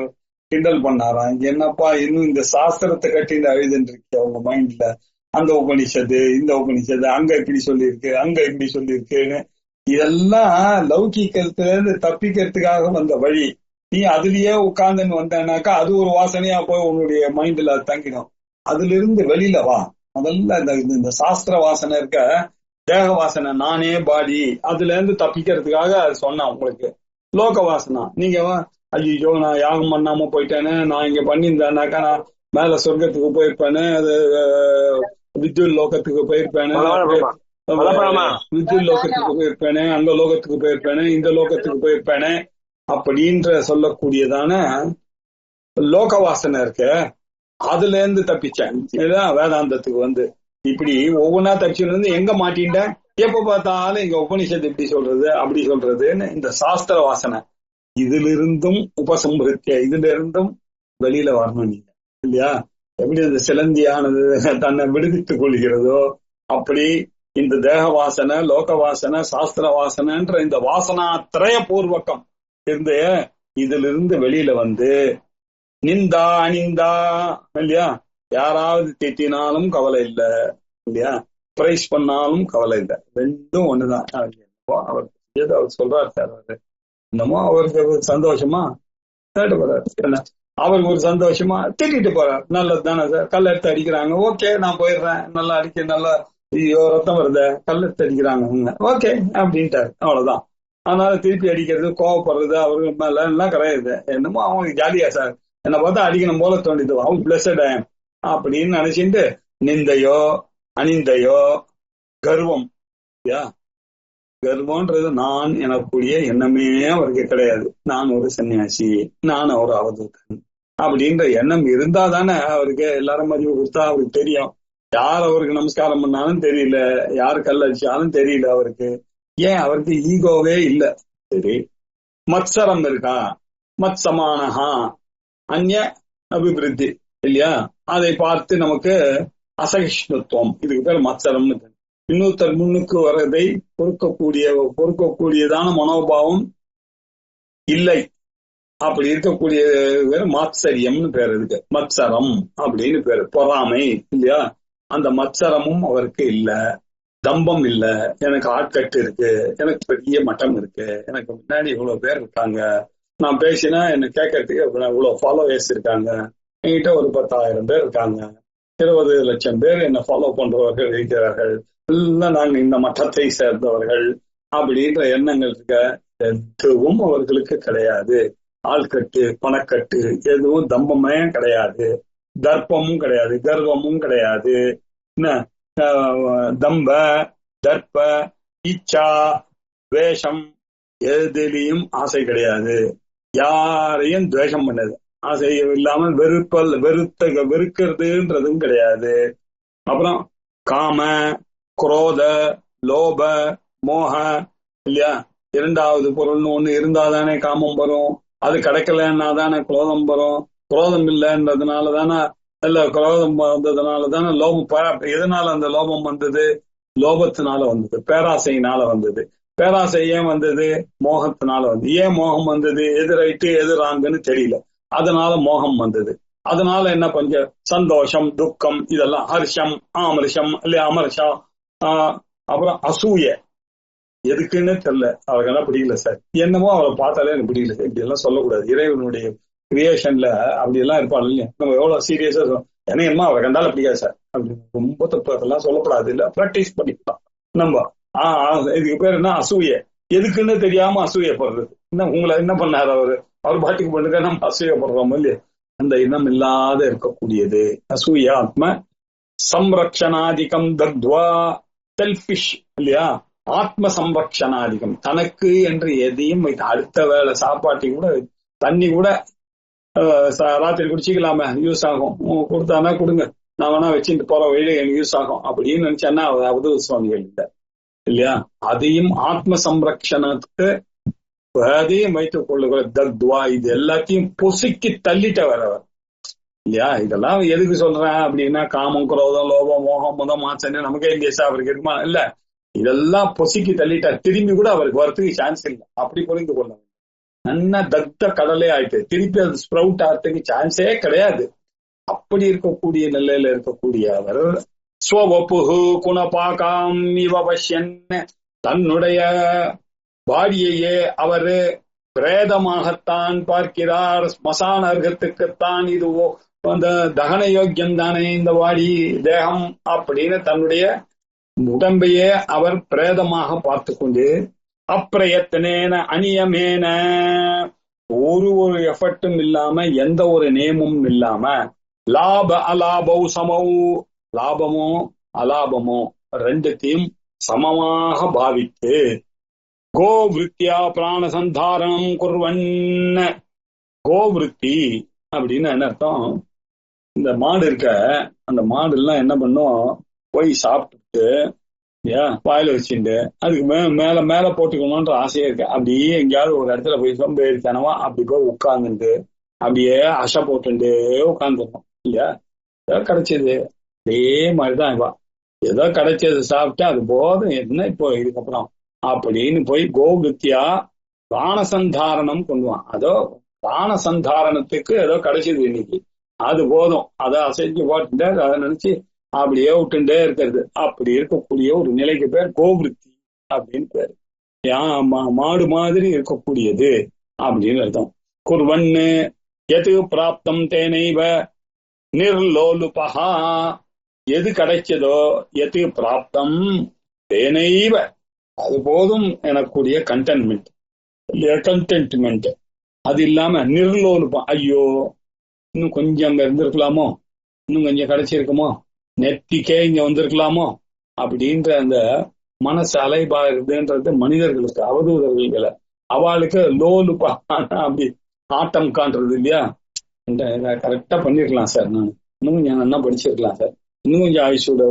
கிண்டல் பண்ணாராம். என்னப்பா இன்னும் இந்த சாஸ்திரத்தை கட்டின்னு அழுதுன்னு இருக்கு அவங்க மைண்ட்ல. அந்த உபனிஷத்து இந்த உபனிஷத்து அங்க இப்படி சொல்லியிருக்கு அங்க இப்படி சொல்லியிருக்குன்னு. இதெல்லாம் லௌகிக்கத்துல இருந்து தப்பிக்கிறதுக்காக வந்த வழி. நீ அதுலயே உட்கார்ந்துன்னு வந்தனாக்கா அது ஒரு வாசனையா போய் உன்னுடைய மைண்ட்ல தங்கிடும். அதுல இருந்து வெளியில வா. முதல்ல இந்த சாஸ்திர வாசனை இருக்க, தேக வாசனை நானே பாடி, அதுல இருந்து தப்பிக்கிறதுக்காக அது சொன்னேன் உங்களுக்கு. லோக வாசனா நீங்க ஐயோ நான் யாகம் பண்ணாம போயிட்டேன்னு, நான் இங்க பண்ணியிருந்தேனாக்கா நான் மேல சொர்க்கத்துக்கு போயிருப்பேன்னு, அது வித்யுல் லோகத்துக்கு போயிருப்பேன்னு, வித்யுல் லோகத்துக்கு போயிருப்பேனே, அந்த லோகத்துக்கு போயிருப்பேனே, இந்த லோகத்துக்கு போயிருப்பேனே அப்படின்ற சொல்லக்கூடியதான லோக வாசனை இருக்கு. அதுல இருந்து தப்பிச்சேன். இதுதான் வேதாந்தத்துக்கு வந்து இப்படி ஒவ்வொன்னா தப்பிச்சுட்டு இருந்து எங்க மாட்டின்ட்டேன். எப்ப பார்த்தாலும் இங்க உபனிஷத்து இப்படி சொல்றது அப்படி சொல்றதுன்னு இந்த சாஸ்திர வாசனை. இதுல இருந்தும் உபசம்பிருத்திய, இதுல இருந்தும் வெளியில வரணும் நீங்க இல்லையா? எப்படி அந்த சிலந்தியானது தன்னை விடுவித்துக் கொள்கிறதோ அப்படி இந்த தேக வாசனை, லோக வாசனை, சாஸ்திர வாசனைன்ற இந்த வாசனாத்திரய பூர்வகம் இருந்து இதுல இருந்து வெளியில வந்து நிந்தா அணிந்தா இல்லையா, யாராவது திட்டினாலும் கவலை இல்லை இல்லையா, பிரைஸ் பண்ணாலும் கவலை இல்லை, ரெண்டும் ஒண்ணுதான். அவர் அவர் சொல்றாரு சார், அவரு என்னமோ அவருக்கு சந்தோஷமா கேட்டு போறாரு, என்ன அவருக்கு ஒரு சந்தோஷமா திட்டிட்டு போறாரு. நல்லது தானே சார், கல் எடுத்து அடிக்கிறாங்க, ஓகே நான் போயிடுறேன், நல்லா அடிக்க, நல்லா ஐயோ ரத்தம் வருத, கல் எடுத்து அடிக்கிறாங்க, ஓகே அப்படின்ட்டாரு, அவ்வளவுதான். அதனால திருப்பி அடிக்கிறது, கோவப்படுறது அவருக்கு மேல எல்லாம் கிடையாது. என்னமோ அவங்களுக்கு ஜாலியா சார், என்னை பார்த்தா அடிக்கணும் போல தோண்டிது, அவங்க பிளஸட் அப்படின்னு நினைச்சிட்டு நிந்தையோ அணிந்தையோ கர்வம், கர்வம்ன்றது நான் எனக்கூடிய எண்ணமே அவருக்கு கிடையாது. நான் ஒரு சன்னியாசி, நான் ஒரு அவதூதன் அப்படின்ற எண்ணம் இருந்தா தானே அவருக்கு எல்லாரும் மதிப்பு கொடுத்தா அவருக்கு தெரியும். யார் அவருக்கு நமஸ்காரம் பண்ணாலும் தெரியல, யார் கல் அடிச்சாலும் தெரியல அவருக்கு. ஏன் அவருக்கு ஈகோவே இல்லை. சரி, மத்சரம் இருக்கா, மத் சமானஹா அந்நிய அபிவிருத்தி இல்லையா, அதை பார்த்து நமக்கு அசகிஷ்ணுத்துவம், இதுக்கு பேர் மத்சரம்னு. இன்னொருத்தர் முன்னுக்கு வர்றதை பொறுக்கக்கூடியதான மனோபாவம் இல்லை, அப்படி இருக்கக்கூடிய பேர் மாத்சரியம்னு பேர் இருக்கு. மத்சரம் அப்படின்னு பேரு, பொறாமை இல்லையா, அந்த மத்சரமும் அவருக்கு இல்ல. தம்பம் இல்ல, எனக்கு ஆட்கட்டு இருக்கு, எனக்கு பெரிய மட்டம் இருக்கு, எனக்கு முன்னாடி இவ்வளவு பேர் இருக்காங்க, நான் பேசினா என்ன கேட்கறதுக்கு இவ்வளவு ஃபாலோவர்ஸ் இருக்காங்க, என்கிட்ட ஒரு 10,000 பேர் இருக்காங்க, 20 லட்சம் பேர் என்ன ஃபாலோ பண்றவர்கள் இருக்கிறார்கள், எல்லாம் நாங்க இந்த மட்டத்தை சேர்ந்தவர்கள் அப்படின்ற எண்ணங்கள் இருக்க. எதுவும் அவர்களுக்கு கிடையாது. ஆள்கட்டு பணக்கட்டு எதுவும் தம்பமே கிடையாது, தர்ப்பமும் கிடையாது, கர்வமும் கிடையாது. என்ன தம்ப தர்ப்ப இச்சா வேஷம் எதிலையும் ஆசை கிடையாது. யாரையும் துவேஷம் பண்ணது ஆசை இல்லாமல் வெறுக்கிறதுன்றதும் கிடையாது. அப்புறம் காம குரோத லோப மோக இல்லையா, இரண்டாவது பொருள்னு ஒண்ணு இருந்தாதானே காமம் வரும், அது கிடைக்கலன்னா தானே குரோதம் வரும், குரோதம் இல்லைன்றதுனால தானே இல்ல குரோதம் வந்ததுனால லோபம். எதனால அந்த லோபம் வந்தது? லோபத்தினால வந்தது, பேராசையினால வந்தது. பேராசை ஏன் வந்தது? மோகத்தினால வந்தது. ஏன் மோகம் வந்தது? எது ரைட்டு எது ராங்குன்னு தெரியல, அதனால மோகம் வந்தது. அதனால என்ன பஞ்ச சந்தோஷம் துக்கம் இதெல்லாம் ஹர்ஷம் ஆமர்ஷம் இல்லையா, அமர்ஷம். அப்புறம் அசூய எதுக்குன்னு தெரியல, அவருக்கு என்ன பிடிக்கல சார், என்னமோ அவரை பார்த்தாலே எனக்கு பிடிக்கல சார், இப்படி எல்லாம் சொல்லக்கூடாது. இறைவனுடைய கிரியேஷன்ல அப்படி எல்லாம் இருப்பாங்க இல்லையா, நம்ம எவ்வளவு சீரியஸா ஏன்னா என்ன அவரை கண்டால பிடிக்காது சார் அப்படின்னு ரொம்ப தப்பு அதெல்லாம் சொல்லக்கூடாது, இல்ல பிராக்டிஸ் பண்ணிக்கலாம் நம்ம. இதுக்கு பேர் என்ன? அசூய. எதுக்குன்னு தெரியாம அசூயப்படுறது. என்ன உங்களை என்ன பண்ணாரு அவர் பாட்டுக்கு பண்ணுங்க, நம்ம அசூயப்படுறோம் இல்லையா. அந்த இனம் இல்லாத இருக்கக்கூடியது அசூய. ஆத்ம சம்ரக்ஷணாதிகம் தத்வா செல்பிஷ் இல்லையா, ஆத்ம சம்ரக்ஷணாதிகம் தனக்கு என்று எதையும் அடுத்த வேலை சாப்பாட்டி கூட தண்ணி கூட ராத்திரி குடிச்சிக்கலாமே யூஸ் ஆகும், கொடுத்தானா கொடுங்க நான் வேணா வச்சுட்டு போற வழியில எனக்கு யூஸ் ஆகும் அப்படின்னு நினைச்சேன்னா அவது சுவாமிகள் இல்லை இல்லையா. அதையும் ஆத்ம சம்ரக்ஷணத்துக்கு அதையும் வைத்துக் கொள்ளுகிற தத்வா இது எல்லாத்தையும் பொசுக்கி தள்ளிட்ட வரவர் இல்லையா. இதெல்லாம் எதுக்கு சொல்றேன் அப்படின்னா காமம் குரோதம் லோபம் மோகம் முதம் மாசன்னு நமக்கே இங்கே அவருக்கு இருக்குமா இல்ல, இதெல்லாம் பொசுக்கி தள்ளிட்டார். திரும்பி கூட அவருக்கு வரத்துக்கு சான்ஸ் இல்லை, அப்படி புரிந்து கொள்ள நல்லா தத்த கடலே ஆயிட்டு திருப்பி அது ஸ்ப்ரவுட் ஆகிறதுக்கு சான்ஸே கிடையாது. அப்படி இருக்கக்கூடிய நிலையில இருக்கக்கூடிய அவர் ஸ்வபுகு குணபாகாம் இவ பஷ்யன், தன்னுடைய பாடியையே அவர் பிரேதமாகத்தான் பார்க்கிறார். ஸ்மசான அர்த்தத்துக்குத்தான் இது அந்த தகன யோக்கியம் தானே இந்த வாடி தேகம் அப்படின்னு தன்னுடைய உடம்பையே அவர் பிரேதமாக பார்த்து கொண்டு அப்பிரயத்தனேன அநியமேன ஒரு எஃபர்ட்டும் இல்லாம எந்த ஒரு நேமும் இல்லாம லாப அலாபௌ சமௌ, லாபமோ அலாபமோ ரெண்டுத்தையும் சமமாக பாவித்து கோவிருத்தியா பிராணசந்தாரணம் குர்வன். கோவிருத்தி அப்படின்னு என்ன அர்த்தம்? இந்த மாடு இருக்க, அந்த மாடு எல்லாம் என்ன பண்ணும், போய் சாப்பிட்டுட்டு வாயில வச்சுட்டு அதுக்கு மேல மேல போட்டுக்கணும்ன்ற ஆசையே இருக்கு. அப்படியே எங்கேயாவது ஒரு இடத்துல போய் சோம்பேறித்தனமா அப்படி போய் உட்கார்ந்துட்டு அப்படியே அசை போட்டுட்டு உட்காந்துருக்கோம் இல்லையா. ஏதோ கிடைச்சது அதே மாதிரிதான் இவா, ஏதோ கிடைச்சது சாப்பிட்டு அது போதும் என்ன இப்போ இதுக்கப்புறம் அப்படின்னு போய் கோவிருத்தியா பிராணசந்தாரணம் கொண்டுவான். அதோ பிராணசந்தாரணத்துக்கு ஏதோ கிடைச்சது இன்னைக்கு, அது போதும், அதை அசைஞ்சு போட்டு அதை நினைச்சு அப்படியே விட்டுட்டே இருக்கிறது. அப்படி இருக்கக்கூடிய ஒரு நிலைக்கு பேர் கோவிருத்தி அப்படின்னு பேரு. மாடு மாதிரி இருக்கக்கூடியது அப்படின்னு அர்த்தம். குர்வன்னு எது பிராப்தம் தேனைவ நிர்லோலுபகா, எது கிடைச்சதோ எது பிராப்தம் தேனைவ அது போதும் எனக்கூடிய கண்டென்ட்மெண்ட் இல்லையா, கண்டென்ட்மெண்ட். அது இல்லாம நிர்லோலுபம், ஐயோ இன்னும் கொஞ்சம் அங்க இருந்திருக்கலாமோ, இன்னும் கொஞ்சம் கிடைச்சிருக்குமோ, நெத்திக்கே இங்க வந்திருக்கலாமோ அப்படின்ற அந்த மனசு அலைபாருதுன்றது மனிதர்களுக்கு, அவதூதர்கள் அவளுக்கு லோலுப்பா அப்படி ஆட்டம் காண்றது இல்லையா. கரெக்டா பண்ணிருக்கலாம் சார், நான் இன்னும் கொஞ்சம் நல்லா படிச்சிருக்கலாம் சார், இன்னும் கொஞ்சம் I should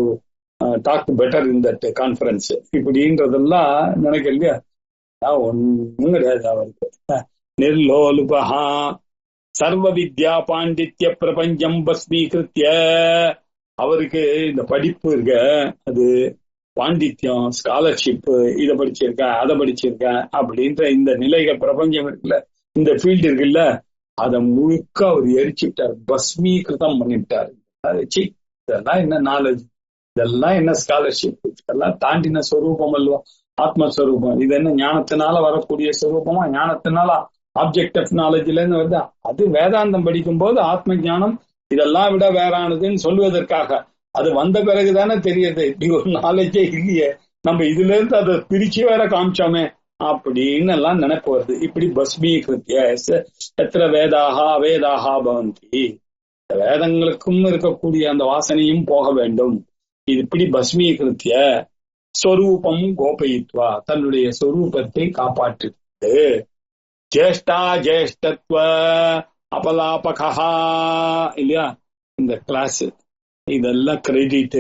talk better in that conference இப்படின்றதெல்லாம் நினைக்க இல்லையா. ஒன்னும் கிடையாது அவருக்கு. நிர்லோலுபஹா சர்வ வித்யா பாண்டித்ய பிரபஞ்சம் பஸ்மீகிருத்திய, அவருக்கு இந்த படிப்பு இருக்க, அது பாண்டித்யம் ஸ்காலர்ஷிப், இதை படிச்சிருக்கேன் அதை படிச்சிருக்கேன் அப்படின்ற இந்த நிலைகள் பிரபஞ்சம் இருக்குல்ல, இந்த ஃபீல்டு இருக்குல்ல, அதை முழுக்க அவர் எரிச்சுட்டார், பஸ்மீகிருதம் பண்ணிவிட்டார். இதெல்லாம் என்ன நாலேஜ், இதெல்லாம் என்ன ஸ்காலர்ஷிப், இதெல்லாம் தாண்டின ஸ்வரூபம் அல்லவா ஆத்மஸ்வரூபம். இது என்ன ஞானத்தினால வரக்கூடிய ஸ்வரூபமா, ஞானத்தினால ஆப்ஜெக்ட் ஆஃப் நாலேஜ்ல இருந்து வருது. அது வேதாந்தம் படிக்கும் போது ஆத்ம ஞானம் இதெல்லாம் விட வேறானதுன்னு சொல்லுவதற்காக. அது வந்த பிறகுதானே தெரியுது இப்படி ஒரு நாலேஜே இல்லையே, நம்ம இதுல இருந்து அதை பிரிச்சு வேற காமிச்சோமே அப்படின்னு எல்லாம் நினைப்பு வருது. இப்படி பஸ்மீகிருத்திய எத்திர வேதாகா அவேதாகா பவந்தி, வேதங்களுக்கும் இருக்கக்கூடிய அந்த வாசனையும் போக வேண்டும். இது இப்படி பஸ்மீகிருத்திய ஸ்வரூபம் கோபயித்வா, தன்னுடைய ஸ்வரூபத்தை காப்பாற்றிட்டு ஜேஷ்டா ஜேஷ்டத்வ அபலாபகா இல்லையா, இந்த கிளாஸ் இதெல்லாம் கிரெடிட்,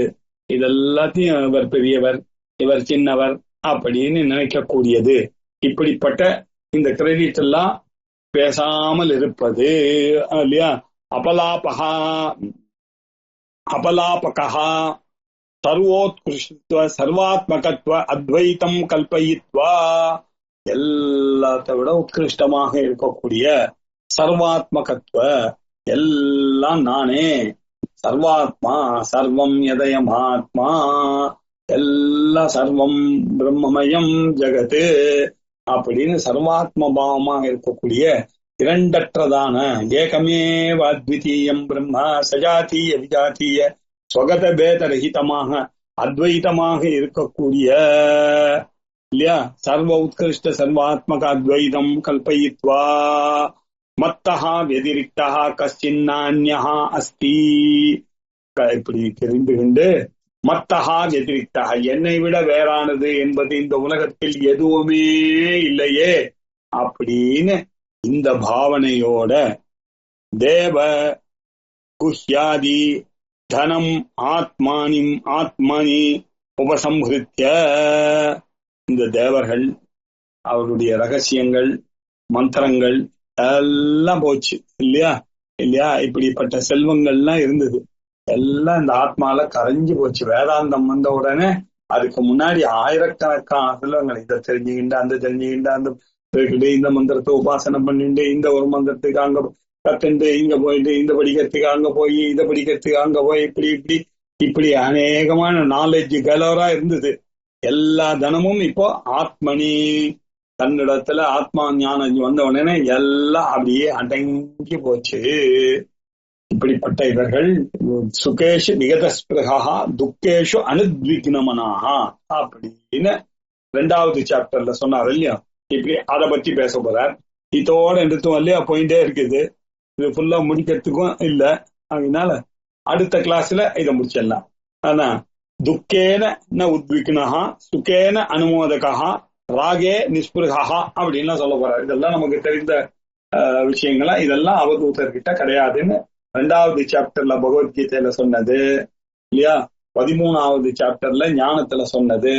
இதெல்லாத்தையும் இவர் பெரியவர் இவர் சின்னவர் அப்படின்னு நினைக்கக்கூடியது. இப்படிப்பட்ட இந்த கிரெடிட் எல்லாம் பேசாமல் இருப்பது இல்லையா. அபலாபகா அபலாபகா சர்வோத்கிருஷ்டத்துவ சர்வாத்மகத்துவ அத்வைத்தம் கல்பயித்வா, எல்லாத்தை விட உத்கிருஷ்டமாக இருக்கக்கூடிய சர்வாத்மகத்துவ, எல்லாம் நானே, சர்வாத்மா சர்வம் யதயமாத்மா, எல்லாம் சர்வம் பிரம்மமயம் ஜெகத்து அப்படின்னு சர்வாத்ம பாவமாக இருக்கக்கூடிய இரண்டற்றதான ஏகமேவ அத்விதீயம் பிரம்ம சஜாத்திய விஜாத்திய ஸ்வகத பேதரகிதமாக அத்வைதமாக இருக்கக்கூடிய இல்லையா சர்வ உத்கிருஷ்ட சர்வாத்மக அத்வைதம் கல்பயித்வா மத்தஹா வதிரிக்தஹ கஸ்சின்னான்யஹ அஸ்தி, இப்படி தெரிந்து கொண்டு மத்தஹா வதிரிக்தஹ, என்னை விட வேறானது என்பது இந்த உலகத்தில் எதுவுமே இல்லையே அப்படின்னு இந்த பாவனையோட தேவ குஹ்யாதி தனம் ஆத்மனி உபசம்ஹிருத்ய, இந்த தேவர்கள் அவருடைய ரகசியங்கள் மந்திரங்கள் எல்லாம் போச்சு இல்லையா இல்லையா. இப்படிப்பட்ட செல்வங்கள்லாம் இருந்தது, எல்லாம் இந்த ஆத்மால கரைஞ்சு போச்சு. வேதாந்தம் வந்த உடனே அதுக்கு முன்னாடி ஆயிரக்கணக்கான செல்வங்கள், இதை தெரிஞ்சுக்கிண்டு அந்த தெரிஞ்சுக்கிண்டு அந்த இந்த மந்திரத்தை உபாசனை பண்ணிட்டு இந்த ஒரு மந்திரத்துக்கு அங்க கத்துண்டு இங்க போயிட்டு இந்த படிக்கிறதுக்கு அங்க போய் இதை படிக்கிறதுக்கு அங்க போய் இப்படி இப்படி இப்படி அநேகமான நாலேஜ் கலோரா இருந்தது. எல்லா தனமும் இப்போ ஆத்மனி, தன்னிடத்துல ஆத்மா ஞானம் வந்த உடனே எல்லாம் அப்படியே அடங்கி போச்சு. இப்படிப்பட்ட இவர்கள் சுகேஷு விகதஸ்பிருகா துக்கேஷு அனுத்விக்னமனாக அப்படின்னு 2வது சாப்டர்ல சொன்னார் இல்லையா. இப்படி அதை பத்தி பேச போறார். இதோட எடுத்தோம் இல்லையா, போயிட்டே இருக்குது, இது ஃபுல்லா முடிக்கிறதுக்கும் இல்ல. அதனால அடுத்த கிளாஸ்ல இதை முடிச்சிடலாம். ஆனா துக்கேன ந உத்விக்னஹா சுகேன அனுமோதகா ராகே நிஸ்பிருகா அப்படின்லாம் சொல்ல போறாரு. இதெல்லாம் நமக்கு தெரிந்த விஷயங்களா, இதெல்லாம் அவதூதர்கிட்ட கிடையாதுன்னு 2வது சாப்டர்ல பகவத்கீதையில சொன்னது இல்லையா, 13வது சாப்டர்ல ஞானத்துல சொன்னது,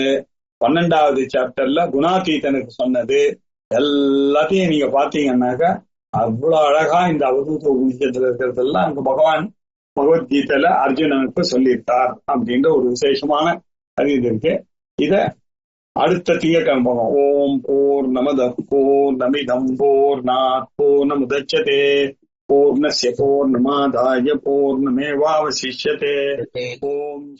12வது சாப்டர்ல குணாதீதனுக்கு சொன்னது, எல்லாத்தையும் நீங்க பாத்தீங்கன்னாக்கா அவ்வளவு அழகா இந்த அவதூத உபநிஷத்துல இருக்கிறதெல்லாம் அங்க பகவான் பகவத்கீதையில அர்ஜுனனுக்கு சொல்லியிருக்கார் அப்படின்ற ஒரு விசேஷமான அறிவு இருக்கு. இத அடுத்த திங்கட்கிழமை ஓம் பூர்ணமத பூர்ணமிதம் பூர்ணாத் பூர்ணமுதச்யதே பூர்ணஸ்ய பூர்ணமாதாய பூர்ணமேவாவசிஷ்யதே. ஓம்